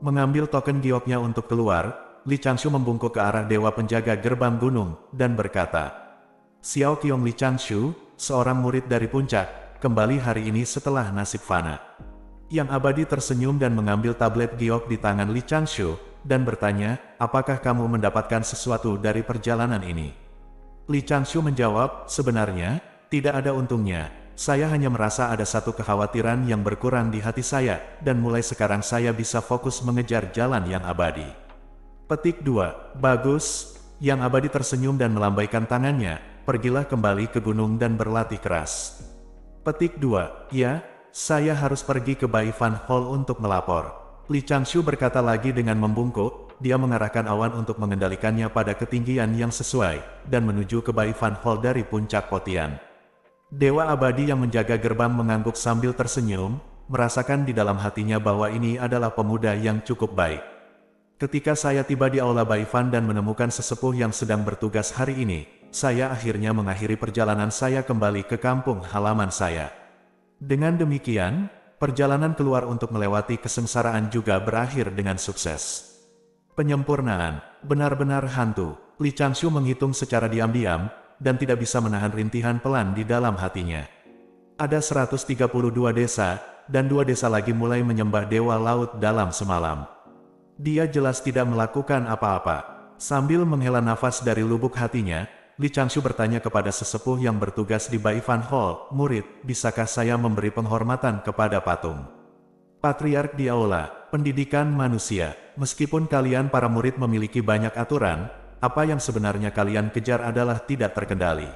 Mengambil token gioknya untuk keluar, Li Changshu membungkuk ke arah dewa penjaga gerbang gunung, dan berkata, Xiao Qiong Li Changshu, seorang murid dari puncak, kembali hari ini setelah nasib fana. Yang Abadi tersenyum dan mengambil tablet giok di tangan Li Changshu, dan bertanya, apakah kamu mendapatkan sesuatu dari perjalanan ini? Li Changshu menjawab, sebenarnya, tidak ada untungnya. Saya hanya merasa ada satu kekhawatiran yang berkurang di hati saya, dan mulai sekarang saya bisa fokus mengejar jalan yang abadi. Petik 2. Bagus. Yang Abadi tersenyum dan melambaikan tangannya, pergilah kembali ke gunung dan berlatih keras. Petik 2. Ya, saya harus pergi ke Bai Fan Hall untuk melapor. Li Changshu berkata lagi dengan membungkuk. Dia mengarahkan awan untuk mengendalikannya pada ketinggian yang sesuai, dan menuju ke Bai Fan Hall dari puncak Potian. Dewa Abadi yang menjaga gerbang mengangguk sambil tersenyum, merasakan di dalam hatinya bahwa ini adalah pemuda yang cukup baik. Ketika saya tiba di Aula Bai Fan dan menemukan sesepuh yang sedang bertugas hari ini, saya akhirnya mengakhiri perjalanan saya kembali ke kampung halaman saya. Dengan demikian, perjalanan keluar untuk melewati kesengsaraan juga berakhir dengan sukses. Penyempurnaan, benar-benar hantu. Li Changshu menghitung secara diam-diam, dan tidak bisa menahan rintihan pelan di dalam hatinya. Ada 132 desa, dan 2 desa lagi mulai menyembah Dewa Laut dalam semalam. Dia jelas tidak melakukan apa-apa. Sambil menghela nafas dari lubuk hatinya, Li Changshu bertanya kepada sesepuh yang bertugas di Bai Fan Hall, murid, bisakah saya memberi penghormatan kepada patung? Patriark di Aula, pendidikan manusia. Meskipun kalian para murid memiliki banyak aturan, apa yang sebenarnya kalian kejar adalah tidak terkendali.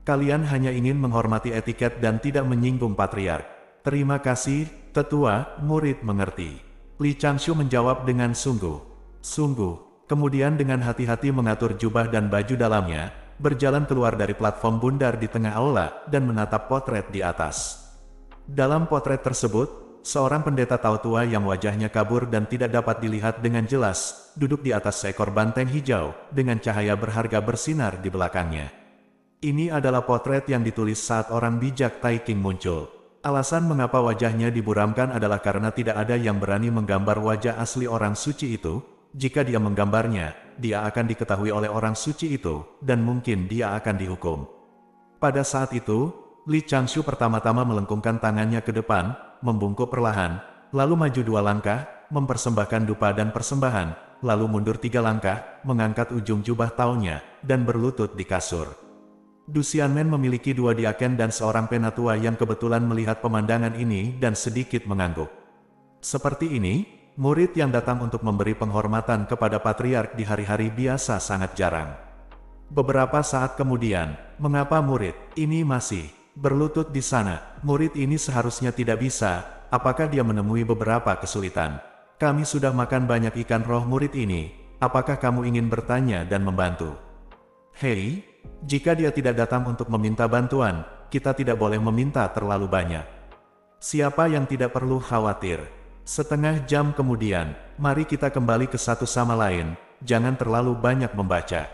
Kalian hanya ingin menghormati etiket dan tidak menyinggung patriark. Terima kasih, tetua, murid mengerti. Li Changshu menjawab dengan sungguh. Kemudian dengan hati-hati mengatur jubah dan baju dalamnya, berjalan keluar dari platform bundar di tengah aula, dan menatap potret di atas. Dalam potret tersebut, seorang pendeta Tao tua yang wajahnya kabur dan tidak dapat dilihat dengan jelas, duduk di atas seekor banteng hijau, dengan cahaya berharga bersinar di belakangnya. Ini adalah potret yang ditulis saat orang bijak Tai King muncul. Alasan mengapa wajahnya diburamkan adalah karena tidak ada yang berani menggambar wajah asli orang suci itu. Jika dia menggambarnya, dia akan diketahui oleh orang suci itu, dan mungkin dia akan dihukum. Pada saat itu, Li Changshu pertama-tama melengkungkan tangannya ke depan, membungkuk perlahan, lalu maju 2 langkah, mempersembahkan dupa dan persembahan, lalu mundur 3 langkah, mengangkat ujung jubah taunya, dan berlutut di kasur. Du Xianmen memiliki 2 diaken dan seorang penatua yang kebetulan melihat pemandangan ini dan sedikit mengangguk. Seperti ini, murid yang datang untuk memberi penghormatan kepada patriark di hari-hari biasa sangat jarang. Beberapa saat kemudian, mengapa murid ini masih berlutut di sana? Murid ini seharusnya tidak bisa, apakah dia menemui beberapa kesulitan? Kami sudah makan banyak ikan roh murid ini, apakah kamu ingin bertanya dan membantu? Hei, jika dia tidak datang untuk meminta bantuan, kita tidak boleh meminta terlalu banyak. Siapa yang tidak perlu khawatir? Setengah jam kemudian, mari kita kembali ke satu sama lain, jangan terlalu banyak membaca.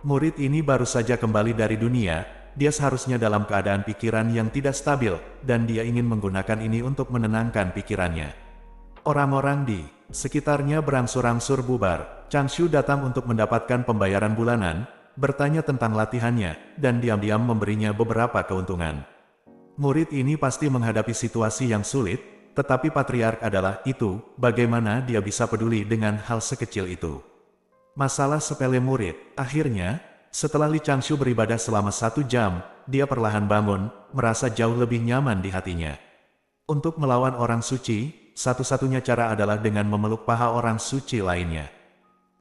Murid ini baru saja kembali dari dunia, dia seharusnya dalam keadaan pikiran yang tidak stabil, dan dia ingin menggunakan ini untuk menenangkan pikirannya. Orang-orang di sekitarnya berangsur-angsur bubar. Changshu datang untuk mendapatkan pembayaran bulanan, bertanya tentang latihannya, dan diam-diam memberinya beberapa keuntungan. Murid ini pasti menghadapi situasi yang sulit, tetapi patriark adalah itu, bagaimana dia bisa peduli dengan hal sekecil itu? Masalah sepele murid. Akhirnya, setelah Li Changshu beribadah selama 1 jam, dia perlahan bangun, merasa jauh lebih nyaman di hatinya. Untuk melawan orang suci, satu-satunya cara adalah dengan memeluk paha orang suci lainnya.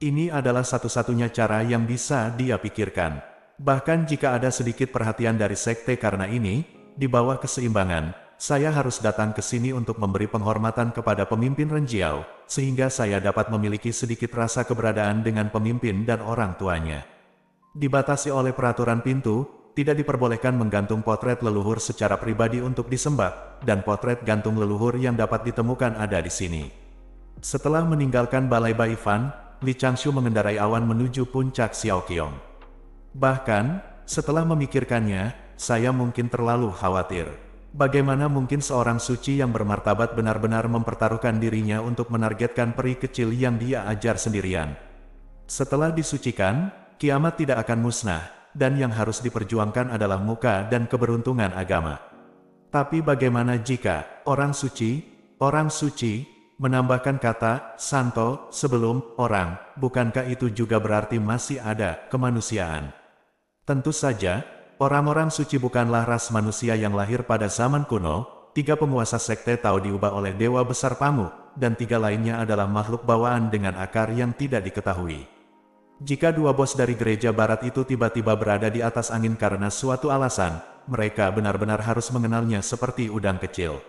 Ini adalah satu-satunya cara yang bisa dia pikirkan. Bahkan jika ada sedikit perhatian dari sekte karena ini, di bawah keseimbangan, saya harus datang ke sini untuk memberi penghormatan kepada pemimpin Renjiao, sehingga saya dapat memiliki sedikit rasa keberadaan dengan pemimpin dan orang tuanya. Dibatasi oleh peraturan pintu, tidak diperbolehkan menggantung potret leluhur secara pribadi untuk disembah, dan potret gantung leluhur yang dapat ditemukan ada di sini. Setelah meninggalkan Balai Baifan, Li Changshu mengendarai awan menuju puncak Xiaoqiong. Bahkan, setelah memikirkannya, saya mungkin terlalu khawatir. Bagaimana mungkin seorang suci yang bermartabat benar-benar mempertaruhkan dirinya untuk menargetkan peri kecil yang dia ajar sendirian? Setelah disucikan, kiamat tidak akan musnah, dan yang harus diperjuangkan adalah muka dan keberuntungan agama. Tapi bagaimana jika orang suci, menambahkan kata santo sebelum orang, bukankah itu juga berarti masih ada kemanusiaan? Tentu saja, orang-orang suci bukanlah ras manusia yang lahir pada zaman kuno. 3 penguasa sekte Tao diubah oleh Dewa Besar Pangu, dan 3 lainnya adalah makhluk bawaan dengan akar yang tidak diketahui. Jika 2 bos dari gereja barat itu tiba-tiba berada di atas angin karena suatu alasan, mereka benar-benar harus mengenalnya seperti udang kecil.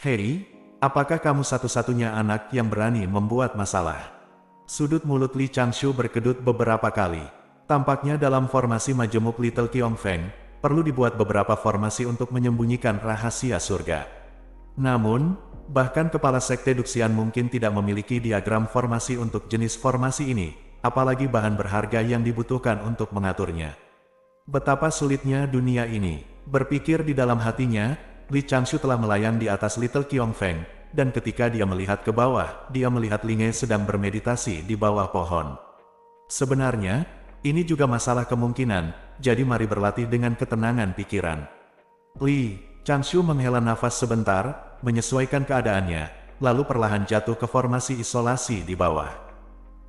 Hei, apakah kamu satu-satunya anak yang berani membuat masalah? Sudut mulut Li Changshu berkedut beberapa kali. Tampaknya dalam formasi majemuk Little Qiongfeng, perlu dibuat beberapa formasi untuk menyembunyikan rahasia surga. Namun, bahkan kepala sekte Duxian mungkin tidak memiliki diagram formasi untuk jenis formasi ini, apalagi bahan berharga yang dibutuhkan untuk mengaturnya. Betapa sulitnya dunia ini. Berpikir di dalam hatinya, Li Changshu telah melayang di atas Little Qiongfeng, dan ketika dia melihat ke bawah, dia melihat Linge sedang bermeditasi di bawah pohon. Sebenarnya, ini juga masalah kemungkinan, jadi mari berlatih dengan ketenangan pikiran. Li Changshu menghela nafas sebentar, menyesuaikan keadaannya, lalu perlahan jatuh ke formasi isolasi di bawah.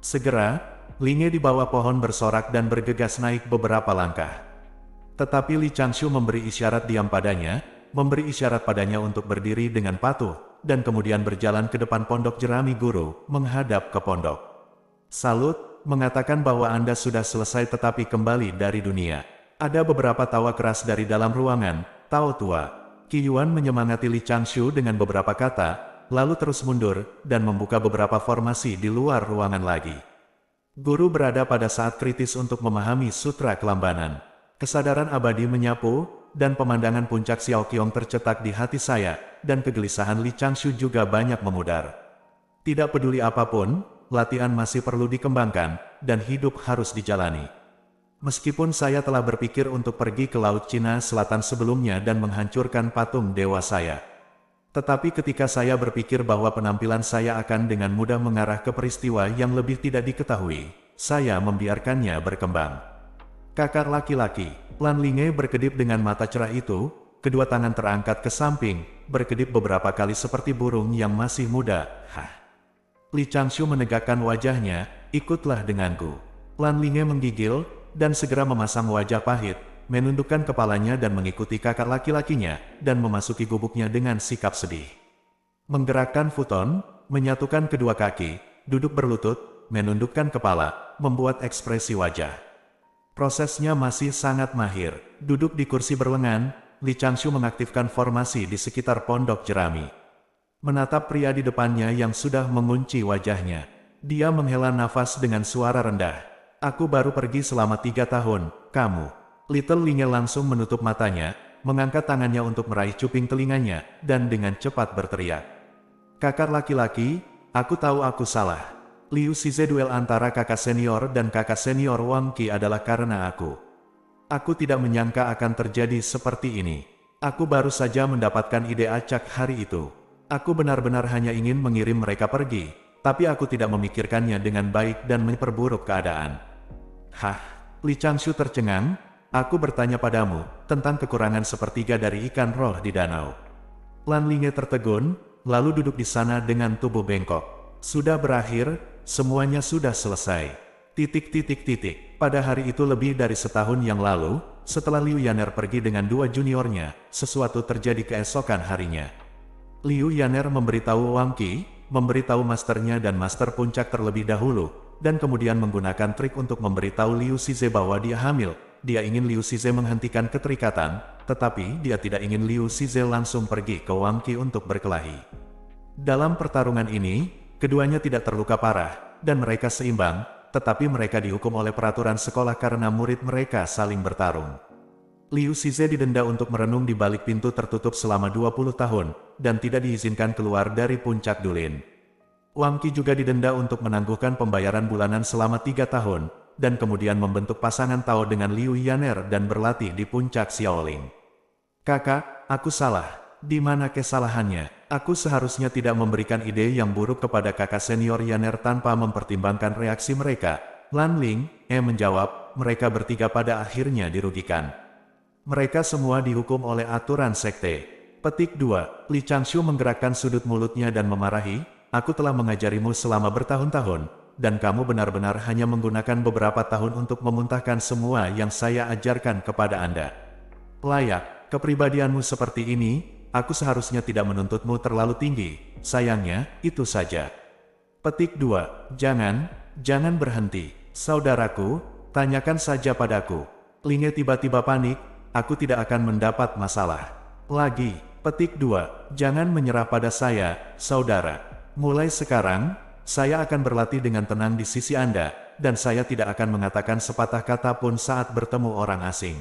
Segera, Linge di bawah pohon bersorak dan bergegas naik beberapa langkah. Tetapi Li Changshu memberi isyarat diam padanya, memberi isyarat padanya untuk berdiri dengan patuh, dan kemudian berjalan ke depan pondok jerami guru, menghadap ke pondok. Salut, mengatakan bahwa Anda sudah selesai tetapi kembali dari dunia. Ada beberapa tawa keras dari dalam ruangan. Tao tua. Qi Yuan menyemangati Li Changshu dengan beberapa kata, lalu terus mundur, dan membuka beberapa formasi di luar ruangan lagi. Guru berada pada saat kritis untuk memahami sutra kelambanan. Kesadaran abadi menyapu, dan pemandangan puncak Xiaoqiong tercetak di hati saya, dan kegelisahan Li Changshu juga banyak memudar. Tidak peduli apapun, latihan masih perlu dikembangkan, dan hidup harus dijalani. Meskipun saya telah berpikir untuk pergi ke Laut Cina Selatan sebelumnya dan menghancurkan patung dewa saya. Tetapi ketika saya berpikir bahwa penampilan saya akan dengan mudah mengarah ke peristiwa yang lebih tidak diketahui, saya membiarkannya berkembang. Kakak laki-laki, Lan Linge berkedip dengan mata cerah itu, kedua tangan terangkat ke samping, berkedip beberapa kali seperti burung yang masih muda. Hah. Li Changshu menegakkan wajahnya, ikutlah denganku. Lan Linge menggigil, dan segera memasang wajah pahit, menundukkan kepalanya dan mengikuti kakak laki-lakinya, dan memasuki gubuknya dengan sikap sedih. Menggerakkan futon, menyatukan kedua kaki, duduk berlutut, menundukkan kepala, membuat ekspresi wajah. Prosesnya masih sangat mahir. Duduk di kursi berlengan, Li Changshu mengaktifkan formasi di sekitar pondok jerami. Menatap pria di depannya yang sudah mengunci wajahnya. Dia menghela nafas dengan suara rendah. Aku baru pergi selama 3 tahun, kamu. Little Linge langsung menutup matanya, mengangkat tangannya untuk meraih cuping telinganya, dan dengan cepat berteriak. Kakak laki-laki, aku tahu aku salah. Liu Shize duel antara kakak senior dan kakak senior Wang Qi adalah karena aku. Aku tidak menyangka akan terjadi seperti ini. Aku baru saja mendapatkan ide acak hari itu. Aku benar-benar hanya ingin mengirim mereka pergi, tapi aku tidak memikirkannya dengan baik dan memperburuk keadaan. Hah, Li Changshu tercengang, aku bertanya padamu tentang kekurangan sepertiga dari ikan roh di danau. Lan Linge tertegun, lalu duduk di sana dengan tubuh bengkok. Sudah berakhir, semuanya sudah selesai. Pada hari itu lebih dari setahun yang lalu, setelah Liu Yaner pergi dengan 2 juniornya, sesuatu terjadi keesokan harinya. Liu Yaner memberitahu Wang Qi, memberitahu masternya dan master puncak terlebih dahulu, dan kemudian menggunakan trik untuk memberitahu Liu Shize bahwa dia hamil. Dia ingin Liu Shize menghentikan keterikatan, tetapi dia tidak ingin Liu Shize langsung pergi ke Wang Qi untuk berkelahi. Dalam pertarungan ini, keduanya tidak terluka parah, dan mereka seimbang, tetapi mereka dihukum oleh peraturan sekolah karena murid mereka saling bertarung. Liu Shize didenda untuk merenung di balik pintu tertutup selama 20 tahun, dan tidak diizinkan keluar dari puncak Dulin. Wang Qi juga didenda untuk menangguhkan pembayaran bulanan selama 3 tahun, dan kemudian membentuk pasangan Tao dengan Liu Yaner dan berlatih di puncak Xiaoling. Kakak, aku salah. Di mana kesalahannya? Aku seharusnya tidak memberikan ide yang buruk kepada kakak senior Yaner tanpa mempertimbangkan reaksi mereka. Lan Ling menjawab, mereka bertiga pada akhirnya dirugikan. Mereka semua dihukum oleh aturan sekte. Petik 2. Li Changshu menggerakkan sudut mulutnya dan memarahi, aku telah mengajarimu selama bertahun-tahun, dan kamu benar-benar hanya menggunakan beberapa tahun untuk memuntahkan semua yang saya ajarkan kepada Anda. Layak, kepribadianmu seperti ini, aku seharusnya tidak menuntutmu terlalu tinggi, sayangnya, itu saja. Petik 2. Jangan berhenti. Saudaraku, tanyakan saja padaku. Linge tiba-tiba panik, aku tidak akan mendapat masalah. Lagi, petik 2. Jangan menyerah pada saya, saudara. Mulai sekarang, saya akan berlatih dengan tenang di sisi Anda, dan saya tidak akan mengatakan sepatah kata pun saat bertemu orang asing.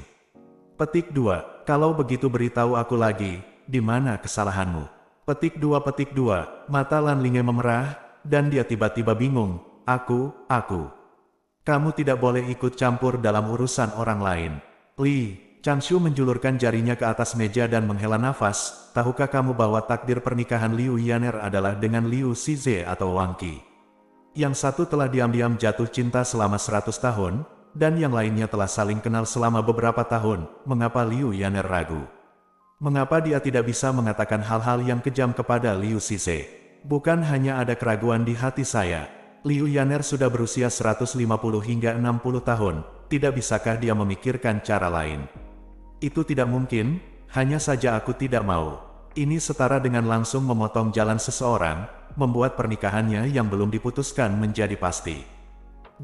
Petik 2. Kalau begitu beritahu aku lagi, di mana kesalahanmu? Petik 2. Mata Lan Linge memerah, dan dia tiba-tiba bingung. Aku. Kamu tidak boleh ikut campur dalam urusan orang lain. Li Changshu menjulurkan jarinya ke atas meja dan menghela nafas. Tahukah kamu bahwa takdir pernikahan Liu Yaner adalah dengan Liu Shize atau Wang Qi? Yang satu telah diam-diam jatuh cinta selama 100 tahun, dan yang lainnya telah saling kenal selama beberapa tahun. Mengapa Liu Yaner ragu? Mengapa dia tidak bisa mengatakan hal-hal yang kejam kepada Liu Shize? Bukan hanya ada keraguan di hati saya. Liu Yaner sudah berusia 150 hingga 60 tahun. Tidak bisakah dia memikirkan cara lain? Itu tidak mungkin, hanya saja aku tidak mau. Ini setara dengan langsung memotong jalan seseorang, membuat pernikahannya yang belum diputuskan menjadi pasti.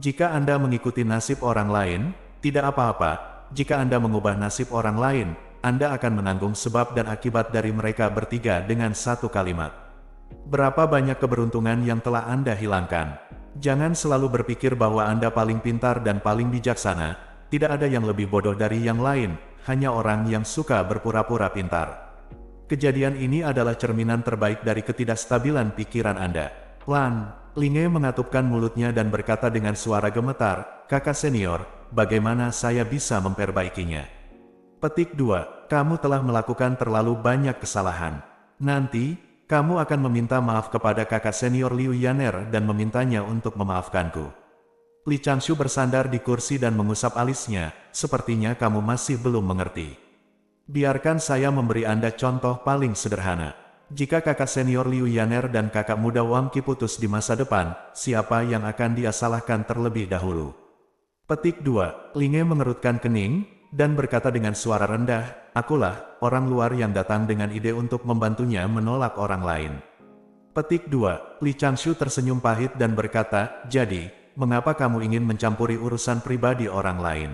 Jika Anda mengikuti nasib orang lain, tidak apa-apa. Jika Anda mengubah nasib orang lain, Anda akan menanggung sebab dan akibat dari mereka bertiga dengan satu kalimat. Berapa banyak keberuntungan yang telah Anda hilangkan? Jangan selalu berpikir bahwa Anda paling pintar dan paling bijaksana. Tidak ada yang lebih bodoh dari yang lain, hanya orang yang suka berpura-pura pintar. Kejadian ini adalah cerminan terbaik dari ketidakstabilan pikiran Anda. Lan Linge mengatupkan mulutnya dan berkata dengan suara gemetar, kakak senior, bagaimana saya bisa memperbaikinya? Petik 2. Kamu telah melakukan terlalu banyak kesalahan. Nanti, kamu akan meminta maaf kepada kakak senior Liu Yaner dan memintanya untuk memaafkanku. Li Changshu bersandar di kursi dan mengusap alisnya, sepertinya kamu masih belum mengerti. Biarkan saya memberi Anda contoh paling sederhana. Jika kakak senior Liu Yaner dan kakak muda Wang Qi putus di masa depan, siapa yang akan dia salahkan terlebih dahulu? Petik 2. Linge mengerutkan kening, dan berkata dengan suara rendah, akulah orang luar yang datang dengan ide untuk membantunya menolak orang lain. Petik 2. Li Changshu tersenyum pahit dan berkata, jadi, mengapa kamu ingin mencampuri urusan pribadi orang lain?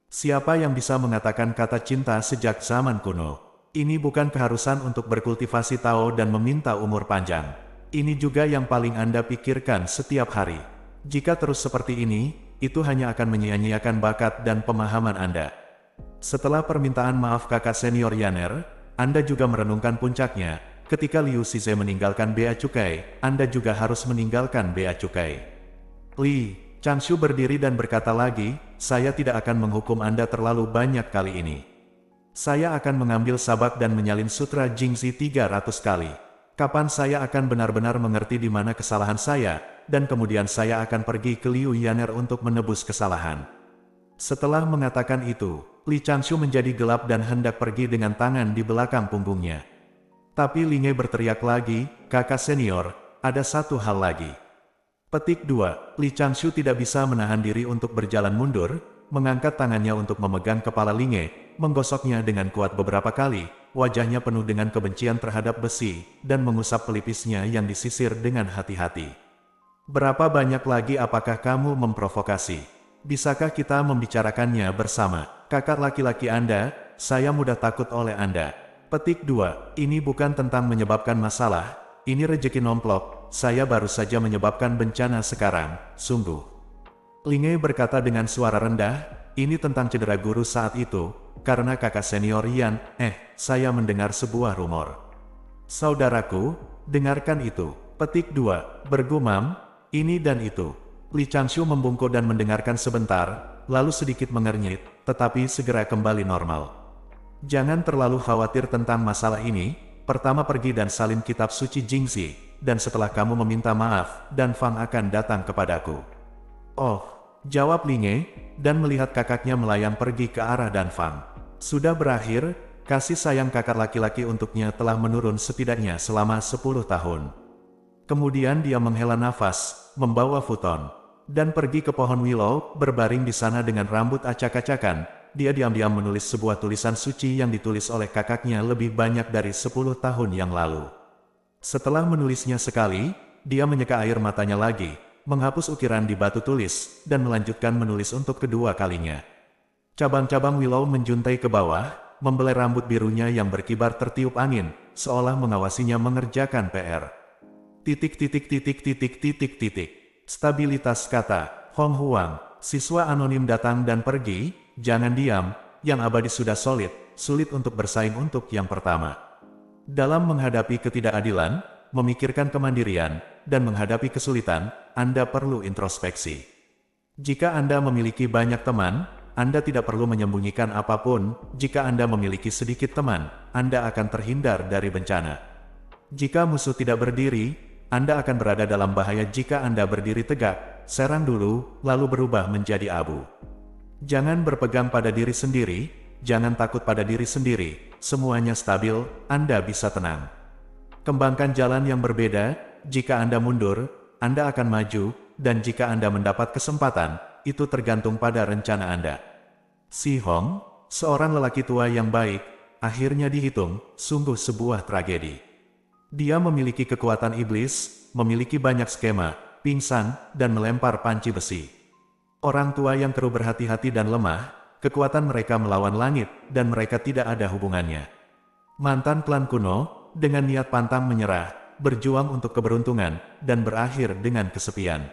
Siapa yang bisa mengatakan kata cinta sejak zaman kuno? Ini bukan keharusan untuk berkultivasi Tao dan meminta umur panjang. Ini juga yang paling Anda pikirkan setiap hari. Jika terus seperti ini, itu hanya akan menyia-nyiakan bakat dan pemahaman Anda. Setelah permintaan maaf kakak senior Yaner, Anda juga merenungkan puncaknya. Ketika Liu Shize meninggalkan Bea Cukai, Anda juga harus meninggalkan Bea Cukai. Li Changshu berdiri dan berkata lagi, saya tidak akan menghukum Anda terlalu banyak kali ini. Saya akan mengambil sabak dan menyalin sutra Jingzi 300 kali. Kapan saya akan benar-benar mengerti di mana kesalahan saya, dan kemudian saya akan pergi ke Liu Yaner untuk menebus kesalahan. Setelah mengatakan itu, Li Changshu menjadi gelap dan hendak pergi dengan tangan di belakang punggungnya. Tapi Linge berteriak lagi, kakak senior, ada satu hal lagi. Petik 2. Li Changshu tidak bisa menahan diri untuk berjalan mundur, mengangkat tangannya untuk memegang kepala Linge, menggosoknya dengan kuat beberapa kali, wajahnya penuh dengan kebencian terhadap besi, dan mengusap pelipisnya yang disisir dengan hati-hati. Berapa banyak lagi apakah kamu memprovokasi? Bisakah kita membicarakannya bersama? Kakak laki-laki Anda, saya mudah takut oleh Anda. Petik 2. Ini bukan tentang menyebabkan masalah, ini rejeki nomplok. Saya baru saja menyebabkan bencana sekarang, sungguh. Linge berkata dengan suara rendah, ini tentang cedera guru saat itu, karena kakak senior Yan, saya mendengar sebuah rumor. Saudaraku, dengarkan itu. Petik 2, bergumam, ini dan itu. Li Changshu membungkuk dan mendengarkan sebentar, lalu sedikit mengernyit, tetapi segera kembali normal. Jangan terlalu khawatir tentang masalah ini, pertama pergi dan salin kitab suci Jingzi. Dan setelah kamu meminta maaf, Dan Fang akan datang kepadaku. Oh, jawab Linge, dan melihat kakaknya melayang pergi ke arah Dan Fang. Sudah berakhir, kasih sayang kakak laki-laki untuknya telah menurun setidaknya selama 10 tahun. Kemudian dia menghela nafas, membawa futon, dan pergi ke pohon willow, berbaring di sana dengan rambut acak-acakan. Dia diam-diam menulis sebuah tulisan suci yang ditulis oleh kakaknya lebih banyak dari 10 tahun yang lalu. Setelah menulisnya sekali, dia menyeka air matanya lagi, menghapus ukiran di batu tulis, dan melanjutkan menulis untuk kedua kalinya. Cabang-cabang willow menjuntai ke bawah, membelai rambut birunya yang berkibar tertiup angin, seolah mengawasinya mengerjakan PR. Stabilitas kata, Hong Huang, siswa anonim datang dan pergi, jangan diam, yang abadi sudah sulit untuk bersaing untuk yang pertama. Dalam menghadapi ketidakadilan, memikirkan kemandirian, dan menghadapi kesulitan, Anda perlu introspeksi. Jika Anda memiliki banyak teman, Anda tidak perlu menyembunyikan apapun. Jika Anda memiliki sedikit teman, Anda akan terhindar dari bencana. Jika musuh tidak berdiri, Anda akan berada dalam bahaya. Jika Anda berdiri tegak, serang dulu, lalu berubah menjadi abu. Jangan berpegang pada diri sendiri, jangan takut pada diri sendiri. Semuanya stabil, Anda bisa tenang. Kembangkan jalan yang berbeda, jika Anda mundur, Anda akan maju, dan jika Anda mendapat kesempatan, itu tergantung pada rencana Anda. Si Hong, seorang lelaki tua yang baik, akhirnya dihitung, sungguh sebuah tragedi. Dia memiliki kekuatan iblis, memiliki banyak skema, pingsan, dan melempar panci besi. Orang tua yang keruh berhati-hati dan lemah, kekuatan mereka melawan langit, dan mereka tidak ada hubungannya. Mantan klan kuno, dengan niat pantang menyerah, berjuang untuk keberuntungan, dan berakhir dengan kesepian.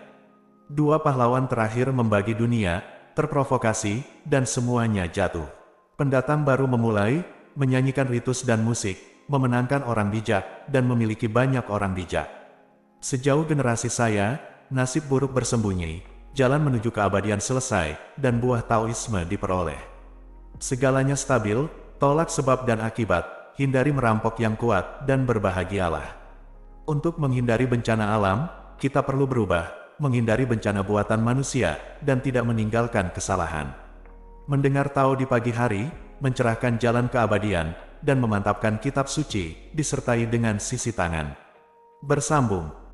Dua pahlawan terakhir membagi dunia, terprovokasi, dan semuanya jatuh. Pendatang baru memulai, menyanyikan ritus dan musik, memenangkan orang bijak, dan memiliki banyak orang bijak. Sejauh generasi saya, nasib buruk bersembunyi. Jalan menuju keabadian selesai, dan buah Taoisme diperoleh. Segalanya stabil, tolak sebab dan akibat, hindari merampok yang kuat, dan berbahagialah. Untuk menghindari bencana alam, kita perlu berubah, menghindari bencana buatan manusia, dan tidak meninggalkan kesalahan. Mendengar Tao di pagi hari, mencerahkan jalan keabadian, dan memantapkan kitab suci, disertai dengan sisi tangan. Bersambung.